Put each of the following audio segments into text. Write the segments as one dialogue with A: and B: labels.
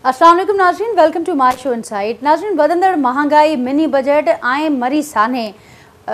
A: अस्सलाम वालेकुम नाज़रीन, welcome to my show Insight. नाज़रीन, वधंदड़ महांगाई, मिनी बजट ऐं मरी साने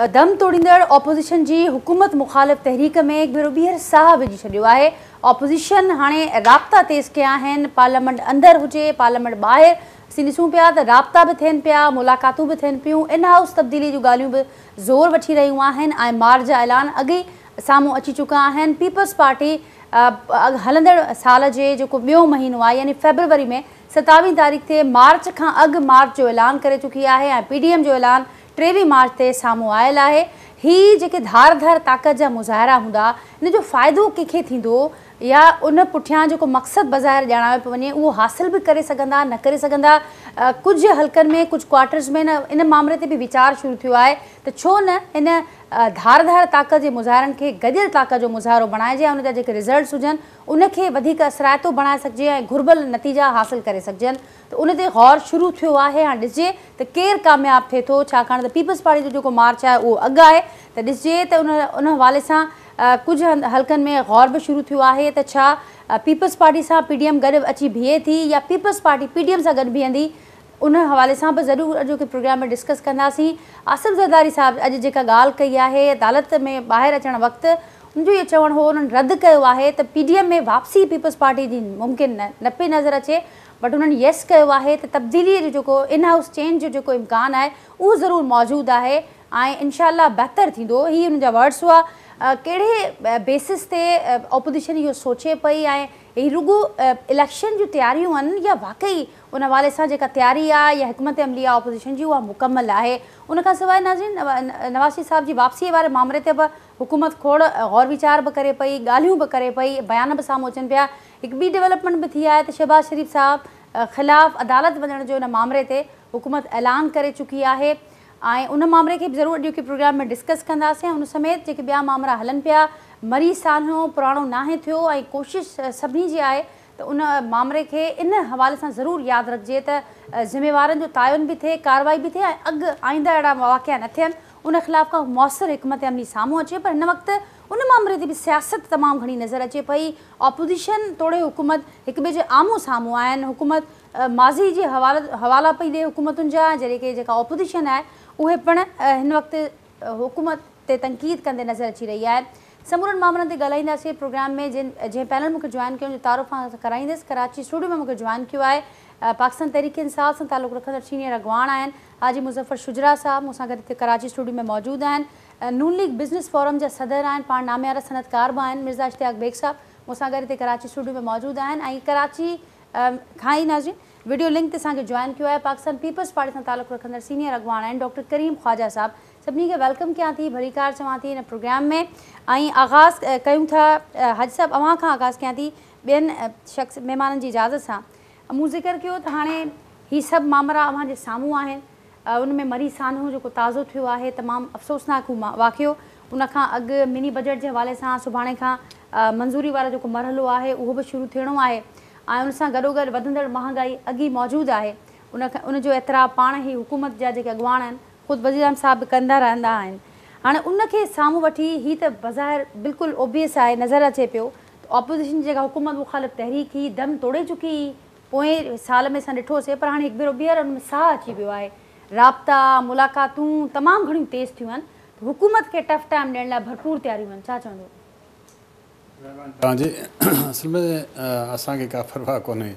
A: दम तोड़ींदड़ ऑपोजिशन जी हुकूमत मुखालिफ़ तहरीक में हिकु भेरो ॿीहर साह विझी छॾियो आहे। ऑपोजिशन हाणे राब्ता तेज़ कया आहिनि, पार्लियामेंट अंदरि हुजे पार्लियामेंट ॿाहिरि असीं ॾिसूं पिया त राब्ता बि थियनि पिया, मुलाक़ातूं बि थियनि पियूं, इन हाउस तब्दीली जूं ॻाल्हियूं बि ज़ोर वठी रहियूं आहिनि ऐं मार्च जा ऐलान अॻे साम्हूं अची चुका आहिनि। पीपल्स पार्टी हलंदड़ साल जे जेको ॿियों महीनो आहे यानी फेबरवरी में 27 तारीख़ ते मार्च खां अॻु मार्च जो ऐलान करे चुकी आहे ऐं PDM जो ऐलान 23 मार्च ते साम्हूं आयल आहे। ही जेके धार ताक़त जा मुज़ाहिरा हूंदा, इन जो फ़ाइदो कंहिंखे थींदो या उन पुठियां जेको मक़सदु बाज़ारि ॼाणायो पियो वञे उहो हासिल बि करे सघंदा न करे सघंदा। कुझु हल्कनि में कुझु क्वार्टर्स में इन मामले ते बि वीचार शुरू थियो आहे त छो न इन धार ताक़त जे मुज़ाहिरनि खे गॾियल ताक़त जो मुज़ाहिरो बणाइजे ऐं उनजा जेके रिज़ल्ट्स हुजनि उनखे वधीक असराइतो बणाए सघिजे ऐं घुर्बल नतीजा हासिल करे सघजनि। त उन ते गौर शुरू थियो आहे। हाणे ॾिसिजे त केरु कामयाबु थिए थो, छाकाणि त पीपल्स पार्टी जो जेको मार्च आहे उहो अॻु आहे। त ॾिसिजे त उन हवाले सां कुझु हल्कनि में गौर बि शुरू थियो आहे त छा पीपल्स पार्टी सां PDM गॾु अची बीहे थी या पीपल्स पार्टी PDM सां गॾु बीहंदी। उन हवाले सां बि ज़रूरु अॼु के प्रोग्राम में डिस्कस कंदासीं। आसिफ़ ज़रदारी साहिबु अॼु जेका ॻाल्हि कई आहे अदालत में ॿाहिरि अचणु वक़्तु उनजो इहो चवणु हो, उन्हनि रद्द कयो आहे त PDM में वापसी पीपल्स पार्टी जी मुमकिन न पई नज़र अचे, बट उन्हनि यस कयो आहे त तब्दीलीअ जो जेको इन हाउस चेंज जो जेको इम्कानु आहे उहो ज़रूरु मौजूदु आहे ऐं इनशाअल्लाह बहितरु थींदो। ही हुन जा वर्ड्स हुआ। कहिड़े बेसिस ते ऑपोजिशन इहो सोचे पई ऐं ही रुगो इलेक्शन जूं तयारियूं आहिनि या वाक़ई उन हवाले सां जेका तयारी आहे या हिकमत अमली आहे ऑपोजिशन जी उहा मुकमल आहे। उनखां सवाइ नाज़रीन नवाज़ शरीफ़ साहिब जी वापसीअ वारे मामले ते बि हुकूमत खोड़ गौर वीचार बि करे पई, ॻाल्हियूं बि करे पई, बयान बि साम्हूं अचनि पिया। हिकु ॿी डेवलपमेंट बि थी आहे त शहबाज़ शरीफ़ साहिबु ख़िलाफ़ु अदालत वञण जो इन मामले ते हुकूमत ऐलान करे चुकी आहे ऐं उन मामले खे बि ज़रूरु अॼु के प्रोग्राम में डिस्कस कंदासीं। उन समेत जेके ॿिया मामला हलनि पिया, मरी सानो पुराणो नाहे थियो ऐं कोशिशि सभिनी जी आहे त उन मामले खे इन हवाले सां ज़रूरु यादि रखिजे त ज़िम्मेवारनि जो तायुन बि थिए, कार्रवाई बि थिए ऐं अॻु आईंदा अहिड़ा वाक़िया न थियनि, उन ख़िलाफ़ का मौसर हिकमत अमली साम्हूं अचे। पर हिन वक़्तु उन मामले ते बि सियासत तमामु घणी नज़र अचे पई। ऑपोजिशन तोड़े हुकूमत हिक ॿिए जे आम्हूं साम्हूं आहिनि। हुकूमत माज़ी जी हवाला पई ॾिए हुकूमतुनि जा, जेका ऑपोजिशन आहे उहे पिणु हिन वक़्तु हुकूमत ते तनक़ीद कंदे नज़र अची रही आहे। समूरनि मामलनि ते ॻाल्हाईंदासीं प्रोग्राम में। जंहिं पैनल मूंखे जॉइन कयो तारुफ़ कराईंदसि, कराची स्टूडियो में मूंखे जॉइन कियो आहे पाकिस्तान तहरीक इंसाफ़ सां तालुक़ु रखंदड़ सीनियर अॻवान आहिनि हाजी मुज़फ़र शुजरा साहिबु, मूंसां गॾु हिते कराची स्टूडियो में मौजूदु आहिनि। नून लीग बिज़नेस फोरम जा सदर आहिनि, पाण नामियारा सनतकार बि आहिनि, मिर्ज़ा इश्तियाक बेग साहिबु मूंसां गॾु हिते कराची स्टूडियो में मौजूदु आहिनि। ऐं कराची खां ई नाज़रीन वीडियो लिंक ते असांखे जॉइन कियो आहे पाकिस्तान पीपल्स पार्टी सां तालुक़ु रखंदड़ सीनियर अॻवान आहिनि डॉक्टर करीम ख्वाजा साहिबु। सभिनी खे वेलकम कयां थी, भलीकार चवां थी हिन प्रोग्राम में। ऐं आगाज़ कयूं था हज साहिबु अव्हां खां आगाज़ कयां थी ॿियनि शख़्स महिमाननि जी इजाज़त सां। मूं ज़िक्र कयो त हाणे ही सभु मामला अव्हां जे साम्हूं आहिनि। उन में मरी सानो जेको ताज़ो थियो आहे तमामु अफ़सोसनाक वाक़ियो, उनखां अॻु मिनी बजट जे हवाले सां सुभाणे खां मंज़ूरी वारो जेको मरहलो आहे उहो बि शुरू थियणो आहे ऐं उन सां गॾोगॾु वधंदड़ महांगाई अॻी मौजूदु आहे। उनजो एतिराफ़ पाण ई हुकूमत जा जेके अॻवान आहिनि ख़ुदि वज़ीर आज़म साहिब बि कंदा रहंदा आहिनि। हाणे उनखे साम्हूं वठी ही त बज़ाहिर बिल्कुलु ओबियस आहे, नज़र अचे पियो त ऑपोजिशन जेका हुकूमत मुखालिफ़ तहरीक ही दम तोड़े चुकी हुई, पोएं साल में असां ॾिठोसीं, पर हाणे हिकु भेरो ॿीहर हुन में साह अची वियो आहे। राब्ता मुलाक़ातूं तमामु घणियूं तेज़ थियूं आहिनि। हुकूमत खे टफ टाइम ॾियण लाइ भरपूर तयारियूं आहिनि। छा चवंदो
B: तव्हांजी असल में असांखे का परवाह कोन्हे,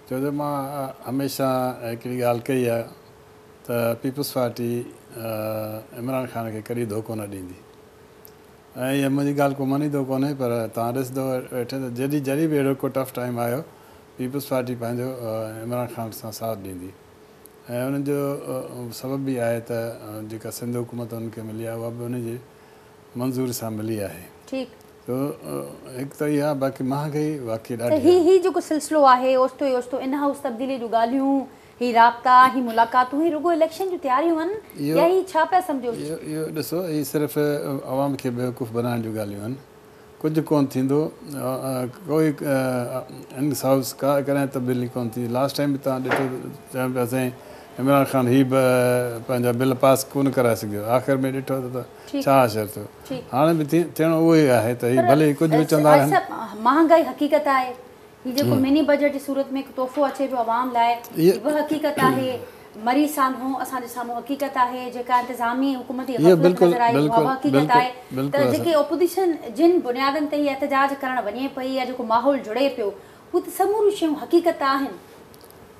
B: छो जो मां हमेशह हिकिड़ी ॻाल्हि कई आहे त पीपल्स पार्टी इमरान ख़ान खे कॾहिं धोखो न ॾींदी ऐं इहा मुंहिंजी ॻाल्हि को मञींदो कोन्हे। पर तव्हां ॾिसंदो वेठे त जॾहिं बि अहिड़ो को टफ टाइम आयो पीपल्स पार्टी पंहिंजो इमरान ख़ान सां साथ ॾींदी ऐं उन्हनि जो सबबु बि आहे त जेका सिंध हुकूमत उनखे मिली आहे उहा बि उनजी मंज़ूरी सां मिली आहे।
A: ठीकु,
B: तो हिकु त इहा बाक़ी महांगाई वाक़ई ॾाढी
A: ही जेको सिलसिलो आहे ओचितो ई ओचितो इन हाउस तब्दीली जूं ॻाल्हियूं, ही राब्ता, ही मुलाक़ातूं, ही रुगो इलेक्शन जूं तयारियूं आहिनि या ही छा पिया सम्झो?
B: इहो ॾिसो, हीअ सिर्फ़ु अवाम खे बेवकूफ़ बनाइण जूं ॻाल्हियूं आहिनि, कुझु कोन थींदो। कोई इन हाउस कॾहिं तब्दीली कोन थी। लास्ट टाइम बि तव्हां ॾिठो चवनि पिया साईं इमरान ख़ान ही बि पंहिंजा बिल पास कोन कराए सघियो, आख़िर में ॾिठो त छा असरु थियो। हाणे बि थियणो उहो ई आहे त ही भले कुझु बि चवंदा आहिनि।
A: महांगाई हक़ीक़त आहे, یہ جو منی بجٹ کی صورت میں ایک تحفو اچے پہ عوام لائے وہ حقیقت ہے مریض سان ہوں اسان ساموں حقیقت ہے جکا انتظامی حکومتی غفلت نظر آئی وہ حقیقت ہے تو جکے اپوزیشن جن بنیادن تے احتجاج کرن ونے پئی یا جو ماحول جڑے پیو وہ سمور شیوں حقیقت آہن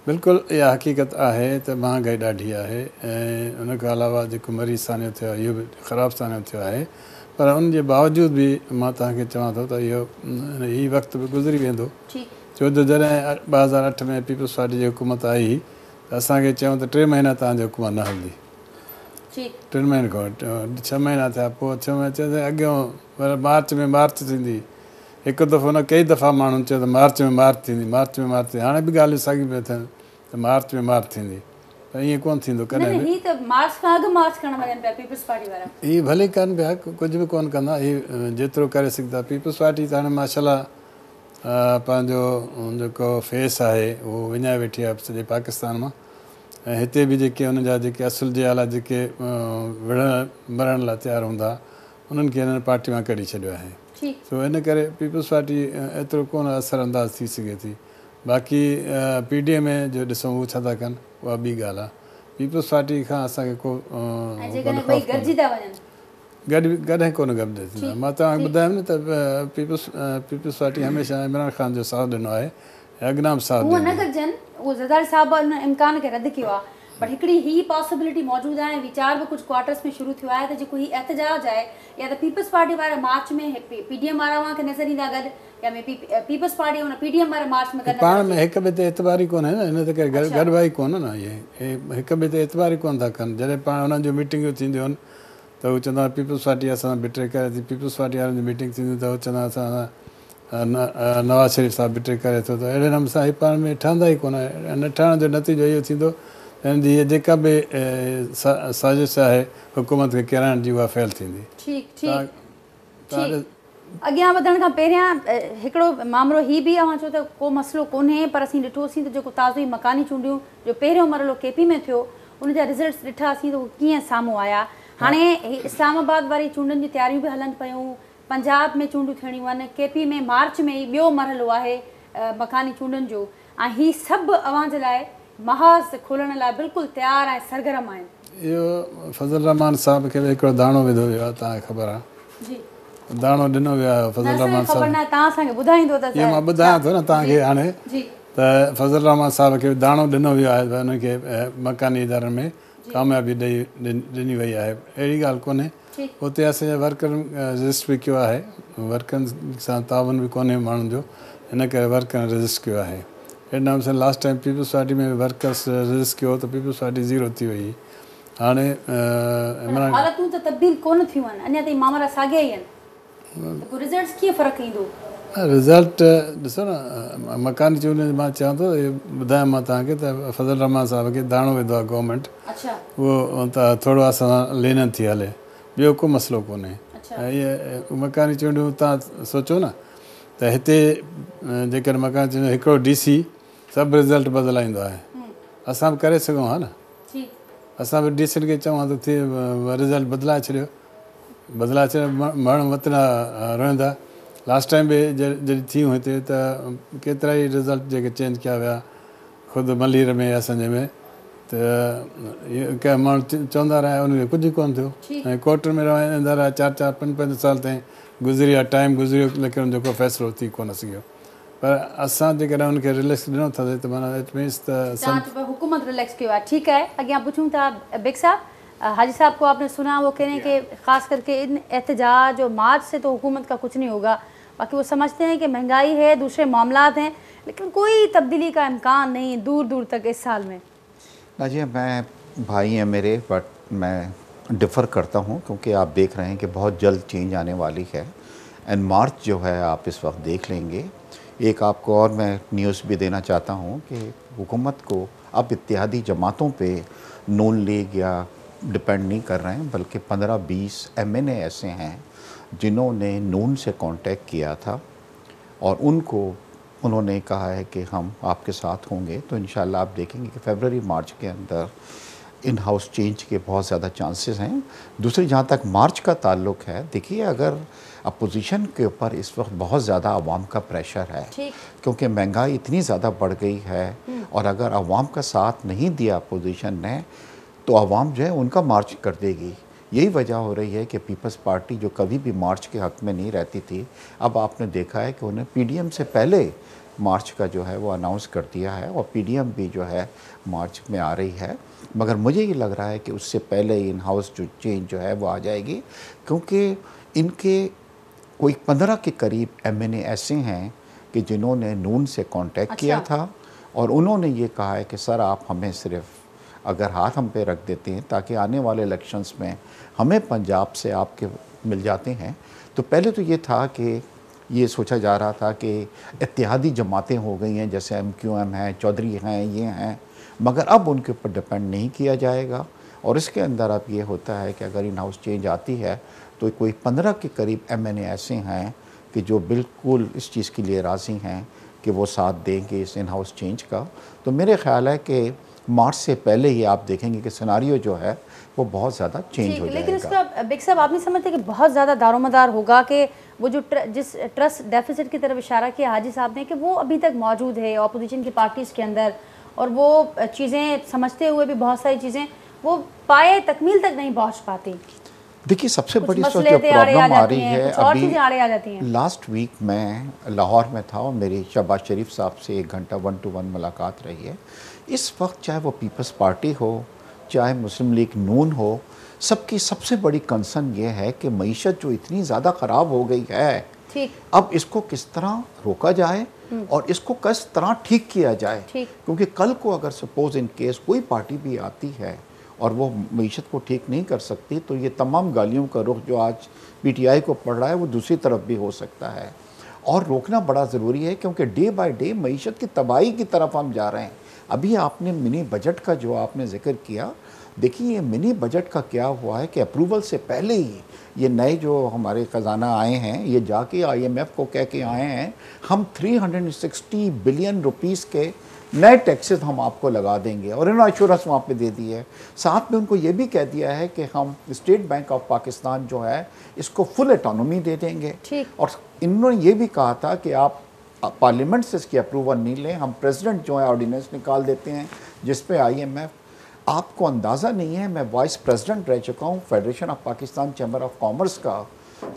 B: بالکل یہ حقیقت ہے تو مہنगाئی ڈاڈھی ہے ان کے علاوہ جو مریض سانیو تھو یہ بھی خراب سانیو تھو ہے پر ان کے باوجود بھی میں تاکہ چواں تو یہ وقت بھی گزری ویندو छो जो जॾहिं 2008 में पीपल्स पार्टी जी हुकूमत आई त असांखे चयूं त 3 महीना तव्हांजी हुकूमत न हलंदी 3 महीने खां 6 महीना थिया पोइ 6 महीना चयो अॻियों पर मार्च में मार्च थींदी हिकु दफ़ो न कई दफ़ा माण्हुनि चयो त मार्च में मार्च थींदी हाणे बि ॻाल्हियूं साॻियूं पियूं थियनि त मार्च में मार्च थींदी त ईअं कोन थींदो कॾहिं हीअ भले कनि पिया कुझु बि कोन कंदा हीअ जेतिरो करे सघंदा पीपल्स पार्टी त हाणे माशाल्लाह पंहिंजो जेको फेस आहे उहो विञाए वेठी आहे सॼे पाकिस्तान मां ऐं हिते बि जेके हुन जा जेके असुल जे आला जेके मरण लाइ तयारु हूंदा उन्हनि खे हिननि पार्टी मां कढी छॾियो आहे सो इन करे पीपल्स पार्टी एतिरो कोन असर अंदाज़ थी सघे थी बाक़ी PDM में जो ॾिसूं उहे छा था कनि उहा ॿी ॻाल्हि आहे पीपल्स पार्टी खां असांखे को गॾु कोन गॾु थींदा मां तव्हांखे ॿुधायुमि न त पीपल्स पार्टी हमेशह इमरान ख़ान जो साथ ॾिनो आहे अॻियां बि साथ
A: इम्कान खे रद्द कयो आहे बट हिकिड़ी ही पॉसिबिलिटी मौजूदु आहे वीचार बि कुझु क्वार्टर्स में शुरू थियो आहे त जेको ही एहतजाज आहे या त पीपल्स पार्टी वारा मार्च में PDM वारा खे नज़र ईंदा गॾु या पीपल्स पार्टी हुन PDM वारा मार्च में गॾु
B: पाण में हिक ॿिए ते एतबार ई कोन्हे न हिन ते करे गॾिवाई कोन्हे न इहे हिक ॿिए ते एतबार ई कोन था कनि जॾहिं पाण हुननि जूं मीटिंगूं थींदियूं आहिनि त उहे चवंदा पीपल्स पार्टी असां बिटे करे थी पीपल्स पार्टी वारनि जी मीटिंग थींदी त उहे चवंदा असां नवाज़ शरीफ़ साहिबु बिटे करे थो त अहिड़े नमूने सां ही पाण में ठहंदा ई कोन न ठहण जो नतीजो इहो थींदो हिन जी इहा जेका बि साज़िश आहे हुकूमत खे किराइण जी उहा फेल थींदी
A: अॻियां वधण खां पहिरियां हिकिड़ो मामिलो हीउ बि अवां चओ त को मसइलो कोन्हे पर असीं ॾिठोसीं त जेको ताज़ो ई मकानी चूंडियूं जो पहिरियों मरहलो KP में थियो उनजा रिज़ल्ट्स ॾिठासीं त उहे कीअं साम्हूं आया हाणे इस्लामाबाद वारी चूंडनि जी तयारियूं बि हलनि पियूं पंजाब में चूंडियूं थियणियूं आहिनि KP में मार्च में ई ॿियो मरहलो आहे मकानी चूंडनि जो ऐं हीअ सभु अवां जे लाइ महाज़ खोलण लाइ बिल्कुलु तयारु ऐं सरगर्म आहिनि
B: इहो फज़ल रहमान साहिब खे हिकिड़ो दाणो विधो वियो आहे तव्हांखे ख़बर आहे दाणो ॾिनो वियो आहे फज़ल रहमान साहिब मां ॿुधायां थो न तव्हांखे हाणे त फज़ल रहमान साहिब खे दाणो ॾिनो वियो आहे हुनखे मकानी इदारनि में कामयाबी ॾिनी वई आहे अहिड़ी ॻाल्हि कोन्हे उते असांजे वर्करनि रजिस्ट बि कयो आहे वर्करनि सां तावन बि कोन्हे माण्हुनि जो हिन करे वर्करनि रजिस्ट कयो आहे अहिड़े नमूने सां लास्ट टाइम पीपल्स पार्टी में वर्कर्स रजिस्ट कयो त पीपल्स पार्टी 0 थी वई हाणे
A: हालतूं त तब्दील कोन थियूं आहिनि अञा ताईं मामला साॻिया ई आहिनि रिज़ल्ट्स कीअं फ़र्क़ु ईंदो
B: रिज़ल्ट ॾिसो न मकानी चूंडनि मां चवां थो ॿुधायां मां तव्हांखे त फज़ल रहमान साहिब खे दाणो विधो आहे गवर्नमेंट उहो त थोरो असां लेन थी हले ॿियो को मसइलो कोन्हे ऐं इहे मकानी चूंडियूं तव्हां सोचो न त हिते जेकर मकानी चूंडियूं हिकिड़ो DC सभु रिज़ल्ट बदिलाईंदो आहे असां बि करे सघूं हा न असां बि DC खे चवां त थी रिज़ल्ट बदिलाए छॾियो माण्हू वतना रहंदा लास्ट टाइम बि जॾहिं थियूं हिते त केतिरा ई रिज़ल्ट जेके चेंज कया विया ख़ुदि मलीर में असांजे में त इहे कंहिं माण्हू चवंदा रहिया उनखे कुझु कोन थियो ऐं कोर्ट में रहंदा रहिया 4-4, 5-5 साल ताईं गुज़री विया टाइम गुज़रियो लेकिन जेको फ़ैसिलो थी कोन सघियो पर असां जेकॾहिं उनखे रिलैक्स ॾिनो अथसि त माना इट मीन्स त
A: हुकूमत रिलैक्स कयो आहे ठीकु आहे अॻियां पुछूं था बेग साहब हाजी साहब को आपने सुना वो कहने के ख़ास करके इन एहतजाज और मार्च से तो हुकूमत का कुछ नहीं होगा बाकी वो समझते हैं कि महंगाई है दूसरे मामलात हैं लेकिन कोई तब्दीली का इम्कान नहीं दूर दूर तक इस साल में
C: नाजिया मैं भाई हैं मेरे बट मैं डिफ़र करता हूँ क्योंकि आप देख रहे हैं कि बहुत जल्द चेंज आने वाली है एंड मार्च जो है आप इस वक्त देख लेंगे एक आपको और मैं न्यूज़ भी देना चाहता हूँ कि हुकूमत को अब इत्तेहादी जमातों पे नून लीग या डिपेंड नहीं कर रहे हैं बल्कि 15-20 MNA ऐसे हैं जिन्होंने नून से कांटेक्ट किया था और उन्होंने कहा है कि हम आपके साथ होंगे तो इंशाल्लाह आप देखेंगे कि फरवरी मार्च के अंदर इन हाउस चेंज के बहुत ज़्यादा चांसेस हैं। दूसरी जहाँ तक मार्च का ताल्लुक़ है देखिए अगर अपोजिशन के ऊपर इस वक्त बहुत ज़्यादा आवाम का प्रेशर है, क्योंकि महंगाई इतनी ज़्यादा बढ़ गई है और अगर आवाम का साथ नहीं दिया अपोजिशन ने तो आवाम जो है उनका मार्च कर देगी। यही वजह हो रही है कि पीपल्स पार्टी जो कभी भी मार्च के हक़ में नहीं रहती थी, अब आपने देखा है कि उन्हें पीडीएम से पहले मार्च का जो है वो अनाउंस कर दिया है और पीडीएम भी जो है मार्च में आ रही है। मगर मुझे ये लग रहा है कि उससे पहले इन हाउस जो चेंज जो है वो आ जाएगी, क्योंकि इनके कोई 15 के करीब एमएनए ऐसे हैं कि जिन्होंने नून से कांटेक्ट किया था और उन्होंने ये कहा है कि सर आप हमें सिर्फ अगर हाथ हम पे रख देते हैं ताकि आने वाले इलेक्शंस में हमें पंजाब से आपके मिल जाते हैं। तो पहले तो ये था कि ये सोचा जा रहा था कि इत्तेहादी जमातें हो गई हैं, जैसे MQM हैं, चौधरी हैं, ये हैं, मगर अब उनके ऊपर डिपेंड नहीं किया जाएगा। और इसके अंदर अब ये होता है कि अगर इन हाउस चेंज आती है तो कोई 15 के करीब एमएनए ऐसे हैं कि जो बिल्कुल इस चीज़ के लिए राज़ी हैं कि वो साथ देंगे इस इन हाउस चेंज का। तो मेरे ख्याल है कि मार्च से पहले ही आप देखेंगे कि सिनारियो जो है वो बहुत ज़्यादा चेंज हो जाएगा।
A: लेकिन इसका बिग साहब आप नहीं समझते कि बहुत ज़्यादा दारोमदार होगा कि वो जो जिस ट्रस्ट डेफिसिट की तरफ इशारा किया हाजी साहब ने कि वो अभी तक मौजूद है अपोजिशन की पार्टीज़ के अंदर, और वो चीज़ें समझते हुए भी बहुत सारी चीज़ें वो पाए तकमील तक नहीं पहुँच पाती।
C: देखिए सबसे बड़ी जो प्रॉब्लम आ रही है, अभी लास्ट वीक मैं लाहौर में था और मेरी शहबाज शरीफ साहब से 1 घंटा 1-to-1 मुलाकात रही है। इस वक्त चाहे वो पीपल्स पार्टी हो चाहे मुस्लिम लीग नून हो, सबकी सबसे बड़ी कंसर्न ये है कि मईशत जो इतनी ज़्यादा ख़राब हो गई है, अब इसको किस तरह रोका जाए और इसको किस तरह ठीक किया जाए। क्योंकि कल को अगर सपोज इन केस कोई पार्टी भी आती है और वो मईशत को ठीक नहीं कर सकती तो ये तमाम गालियों का रुख जो आज PTI को पड़ रहा है वो दूसरी तरफ भी हो सकता है और रोकना बड़ा ज़रूरी है, क्योंकि डे बाय डे मईशत की तबाही की तरफ हम जा रहे हैं। अभी आपने मिनी बजट का जो आपने जिक्र किया, देखिए ये मिनी बजट का क्या हुआ है कि अप्रूवल से पहले ही ये नए जो हमारे ख़जाना आए हैं ये जाके IMF को कह के आए हैं हम 360 बिलियन रुपीस के नए टैक्सेस हम आपको लगा देंगे, और इन्होंने एश्योरेंस वहाँ पे दे दी है। साथ में उनको ये भी कह दिया है कि हम स्टेट बैंक ऑफ पाकिस्तान जो है इसको फुल ऑटोनॉमी दे देंगे, और इन्होंने ये भी कहा था कि आप पार्लियामेंट से इसकी अप्रूवल नहीं लें, हम प्रेसिडेंट जो है ऑर्डिनेंस निकाल देते हैं जिस पे IMF, आपको अंदाज़ा नहीं है मैं वाइस प्रेसिडेंट रह चुका हूँ federation of Pakistan chamber of commerce का।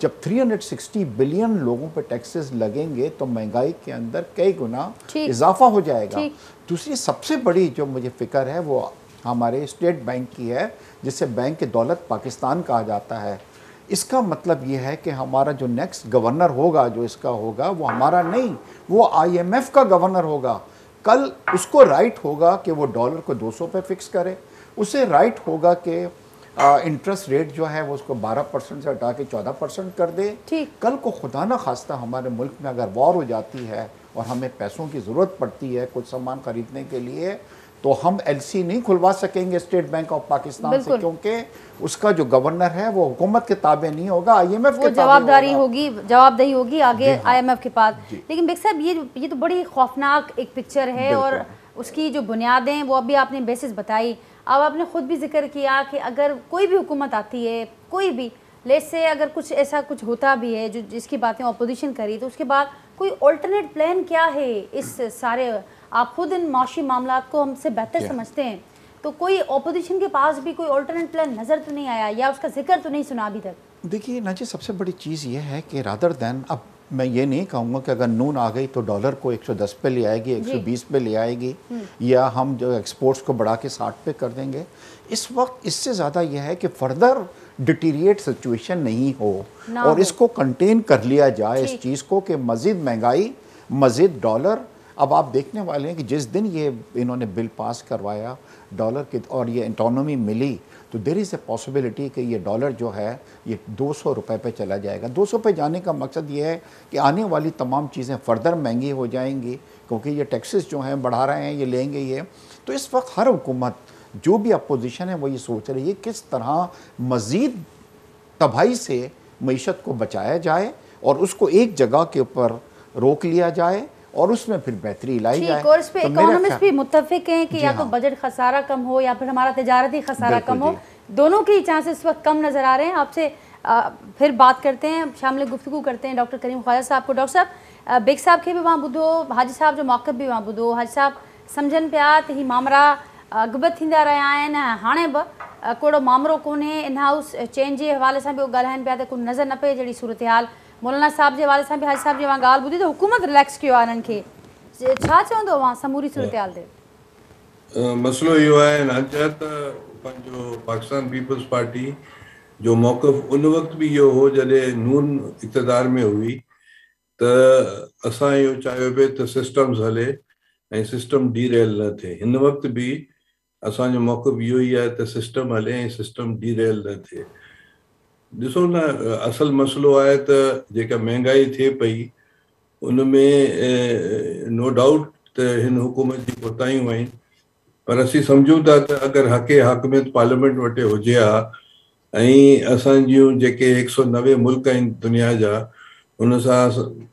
C: जब 360 बिलियन लोगों पे टैक्सेस लगेंगे तो महंगाई के अंदर कई गुना इजाफा हो जाएगा। दूसरी सबसे बड़ी जो मुझे फ़िक्र है वो हमारे स्टेट बैंक की है, जिसे बैंक के दौलत पाकिस्तान कहा जाता है। इसका मतलब ये है कि हमारा जो नेक्स्ट गवर्नर होगा जो इसका होगा वो हमारा नहीं, वो IMF का गवर्नर होगा। कल उसको राइट होगा कि वो डॉलर को 200 पे फिक्स करे, उसे राइट होगा कि इंटरेस्ट रेट जो है वो उसको 12% से हटा के 14% कर दे। कल को खुदा ना खास्ता हमारे मुल्क में अगर वॉर हो जाती है और हमें पैसों की ज़रूरत पड़ती है कुछ सामान खरीदने के लिए, तो हम LC नहीं खुलवा सकेंगे स्टेट बैंक ऑफ पाकिस्तान से, क्योंकि उसका जो गवर्नर है वो हुकूमत के ताबे नहीं होगा, IMF के
A: जवाबदेही होगी आगे IMF के पास। लेकिन बेग साहब ये तो बड़ी खौफनाक एक पिक्चर है और उसकी जो बुनियादें वो अभी आपने बेसिस बताई। अब आपने ख़ुद भी जिक्र किया कि अगर कोई भी हुकूमत आती है, कोई भी लेट से अगर कुछ ऐसा कुछ होता भी है जो जिसकी बातें अपोजिशन करी, तो उसके बाद कोई ऑल्टरनेट प्लान क्या है इस सारे, आप खुद इन माशी मामलात को हमसे बेहतर समझते हैं, तो कोई अपोजिशन के पास भी कोई ऑल्टरनेट प्लान नज़र तो नहीं आया या उसका जिक्र तो नहीं सुना अभी तक?
C: देखिए नाजी, सबसे बड़ी चीज़ ये है कि रादर दैन, अब मैं ये नहीं कहूँगा कि अगर नून आ गई तो डॉलर को 110 पे ले आएगी, 120 पे ले आएगी, या हम जो एक्सपोर्ट्स को बढ़ा के 60 पे कर देंगे। इस वक्त इससे ज़्यादा यह है कि फर्दर डिटीरिएट सिचुएशन नहीं हो और इसको कंटेन कर लिया जाए इस चीज़ को कि मज़ीद महंगाई, मज़ीद डॉलर। अब आप देखने वाले हैं कि जिस दिन ये इन्होंने बिल पास करवाया डॉलर के और ये ऑटोनॉमी मिली, तो देयर इज़ ए पॉसिबिलिटी कि ये डॉलर जो है ये 200 रुपए पे चला जाएगा। 200 पे जाने का मकसद ये है कि आने वाली तमाम चीज़ें फर्दर महंगी हो जाएंगी, क्योंकि ये टैक्सेस जो हैं बढ़ा रहे हैं, ये लेंगे ये। तो इस वक्त हर हुकूमत जो भी अपोजिशन है वो ये सोच रही है किस तरह मज़ीद तबाही से मईशत को बचाया जाए और उसको एक जगह के ऊपर रोक लिया जाए और उसमें फिर बेहतरी लाई जाए।
A: और इस पे इकोनॉमिस्ट भी मुत्तफिक हैं कि या तो बजट खसारा कम हो या फिर हमारा तिजारती खसारा कम हो, दोनों के चांसेस इस वक्त कम नज़र आ रहे हैं। आपसे پھر بات کرتے ہیں، شامل گفتگو کرتے ہیں ڈاکٹر کریم خواجہ صاحب کو. ڈاکٹر صاحب بیگ صاحب کے بھی وہاں بدھو، حاجی صاحب جو موقف بھی وہاں بدھو. حاجی صاحب سمجھن پیا ت ہی معامرا اॻिबत थींदा रहिया आहिनि. हाणे बि कोड़ो मामिरो कोन्हे. इन हाउस चेंज जे हवाले सां बि ॻाल्हाइनि पिया त को नज़र न पए जहिड़ी सूरत हाल. मौलाना साहब जे हवाले सां बि हाजी साहब जी वहाँ ॻाल्हि ॿुधी त हुकूमत रिलैक्स कयो आहे हिननि खे. छा चवंदो वहाँ समूरी सूरत हाल ते?
D: मसइलो इहो आहे नाजा त पंहिंजो पाकिस्तान पीपल्स पार्टी जो मौक़िफ़ उन वक़्तु बि इहो हो जॾहिं नून इक़्तिदार में हुई त असां इहो चाहियो पिए त सिस्टम्स हले ऐं सिस्टम डीरेल न थिए. हिन वक़्तु बि असांजो मौक़िफ़ इहो ई आहे त सिस्टम हले ऐं सिस्टम डीरेल न थिए. ॾिसो न, असल मसइलो आहे त जेका महांगाई थिए पई उन में नो डाउट त हिन हुकूमत जी कोताहियूं आहिनि, पर असीं सम्झूं था त अगरि हक़े हाकमियत पार्लियामेंट वटि हुजे हा ऐं असांजियूं जेके 190 मुल्क आहिनि दुनिया जा उन सां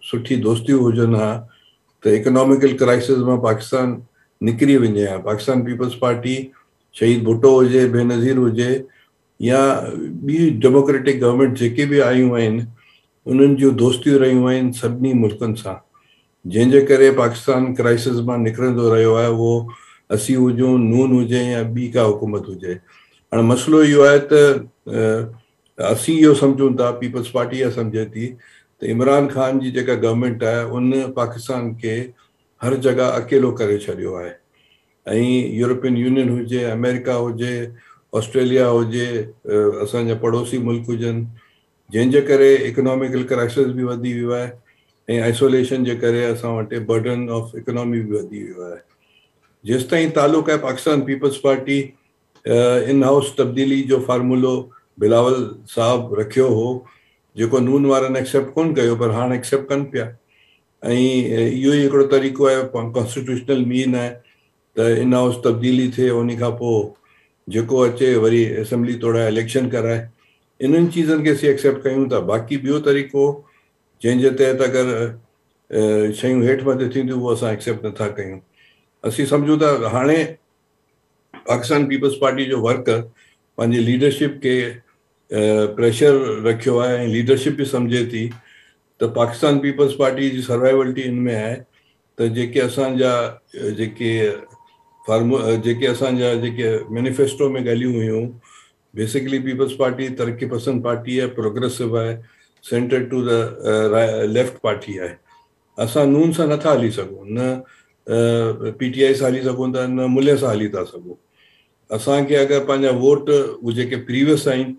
D: सुठी दोस्तियूं हुजनि हा त इकोनॉमिकल क्राइसिस मां पाकिस्तान निकिरी वञे हा. पाकिस्तान पीपल्स पार्टी शहीद भुट्टो हुजे, बेनज़ीर हुजे या ॿी डेमोक्रेटिक गवर्नमेंट जेके बि आयूं आहिनि उन्हनि जूं दोस्तियूं रहियूं आहिनि सभिनी मुल्कनि सां, जंहिंजे करे पाकिस्तान क्राइसिस मां निकिरंदो रहियो आहे. उहो असीं हुजूं, नून हुजे या ॿी का हुकूमत हुजे. हाणे मसइलो इहो आहे त असीं इहो सम्झूं था, पीपल्स पार्टी इहा सम्झे थी त इमरान ख़ान जी जेका गवर्नमेंट आहे उन पाकिस्तान खे हर जॻह अकेलो करे छॾियो आहे. ऐं यूरोपियन यूनियन हुजे, अमेरिका हुजे, ऑस्ट्रेलिया हुजे, असांजा पड़ोसी मुल्क हुजनि, जंहिंजे करे इकोनॉमिकल क्राइसिस बि वधी वियो आहे ऐं आइसोलेशन जे करे असां वटि बर्डन ऑफ इकोनॉमी बि वधी वियो आहे. जेसि ताईं तालुक़ आहे पाकिस्तान पीपल्स पार्टी इन हाउस तब्दीली जो फार्मूलो बिलावल साहब रखियो हो, जेको नून वारनि एक्सेप्ट कोन कयो पर हाणे एक्सेप्ट कनि पिया. ऐं इहो ई हिकिड़ो तरीक़ो आहे, कॉन्स्टिट्यूशनल मीन आहे त इन हाउस तब्दीली थिए, उन खां पोइ जेको अचे वरी असेंबली तोड़ाए इलेक्शन कराए. इन्हनि चीज़नि खे असीं एक्सेप्ट कयूं था. बाक़ी ॿियो तरीक़ो जंहिंजे तहत अगरि शयूं हेठि मथे थींदियूं उहो असां एक्सेप्ट नथा कयूं. असीं सम्झूं था हाणे पाकिस्तान पीपल्स पार्टी जो वर्कर पंहिंजी लीडरशिप खे प्रेशर रखियो आहे ऐं लीडरशिप बि सम्झे थी त पाकिस्तान पीपल्स पार्टी जी सर्वाइवलिटी इन में आहे त जेके असांजा जेके असांजा जेके मैनिफेस्टो में ॻाल्हियूं हुयूं, बेसिकली पीपल्स पार्टी तरक़ी पसंद पार्टी आहे, प्रोग्रेसिव आहे, centre to the left party आहे. असां नून सां नथा हली सघूं, न PTI सां हली सघूं था, न मुल्य सां हली था सघूं. असांखे अगरि पंहिंजा वोट उहे जेके प्रीवियस आहिनि,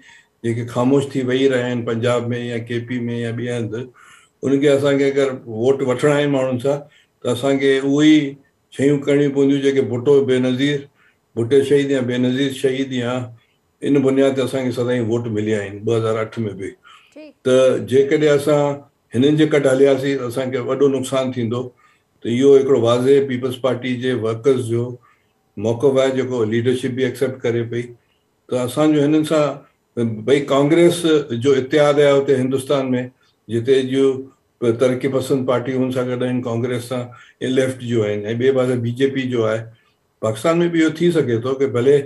D: जेके ख़ामोश थी वेही रहिया आहिनि पंजाब में या KP में या ॿिए हंधि, उनखे असांखे अगरि वोट वठिणा आहिनि माण्हुनि सां त असांखे उहे ई शयूं करणियूं पवंदियूं जेके भुट्टे शहीद या बेनज़ीर शहीद या इन बुनियाद ते असांखे सदाईं वोट मिलिया आहिनि 2008 में बि. त जेकॾहिं असां हिननि जे कट हलियासीं त असांखे वॾो नुक़सानु थींदो. त इहो हिकिड़ो वाज़े पीपल्स पार्टी जे वर्कर्स जो मौक़िफ़ आहे जेको लीडरशिप बि एक्सेप्ट करे पई. त असांजो हिननि सां भई कांग्रेस जो इतिहाद आहे हुते हिंदुस्तान में, जिते जो तरक़ी पसंद पार्टी हुन सां गॾु आहिनि कांग्रेस सां, ऐं लेफ्ट जो आहिनि, ऐं ॿिए पासे BJP जो आहे. पाकिस्तान में बि इहो थी सघे थो की भले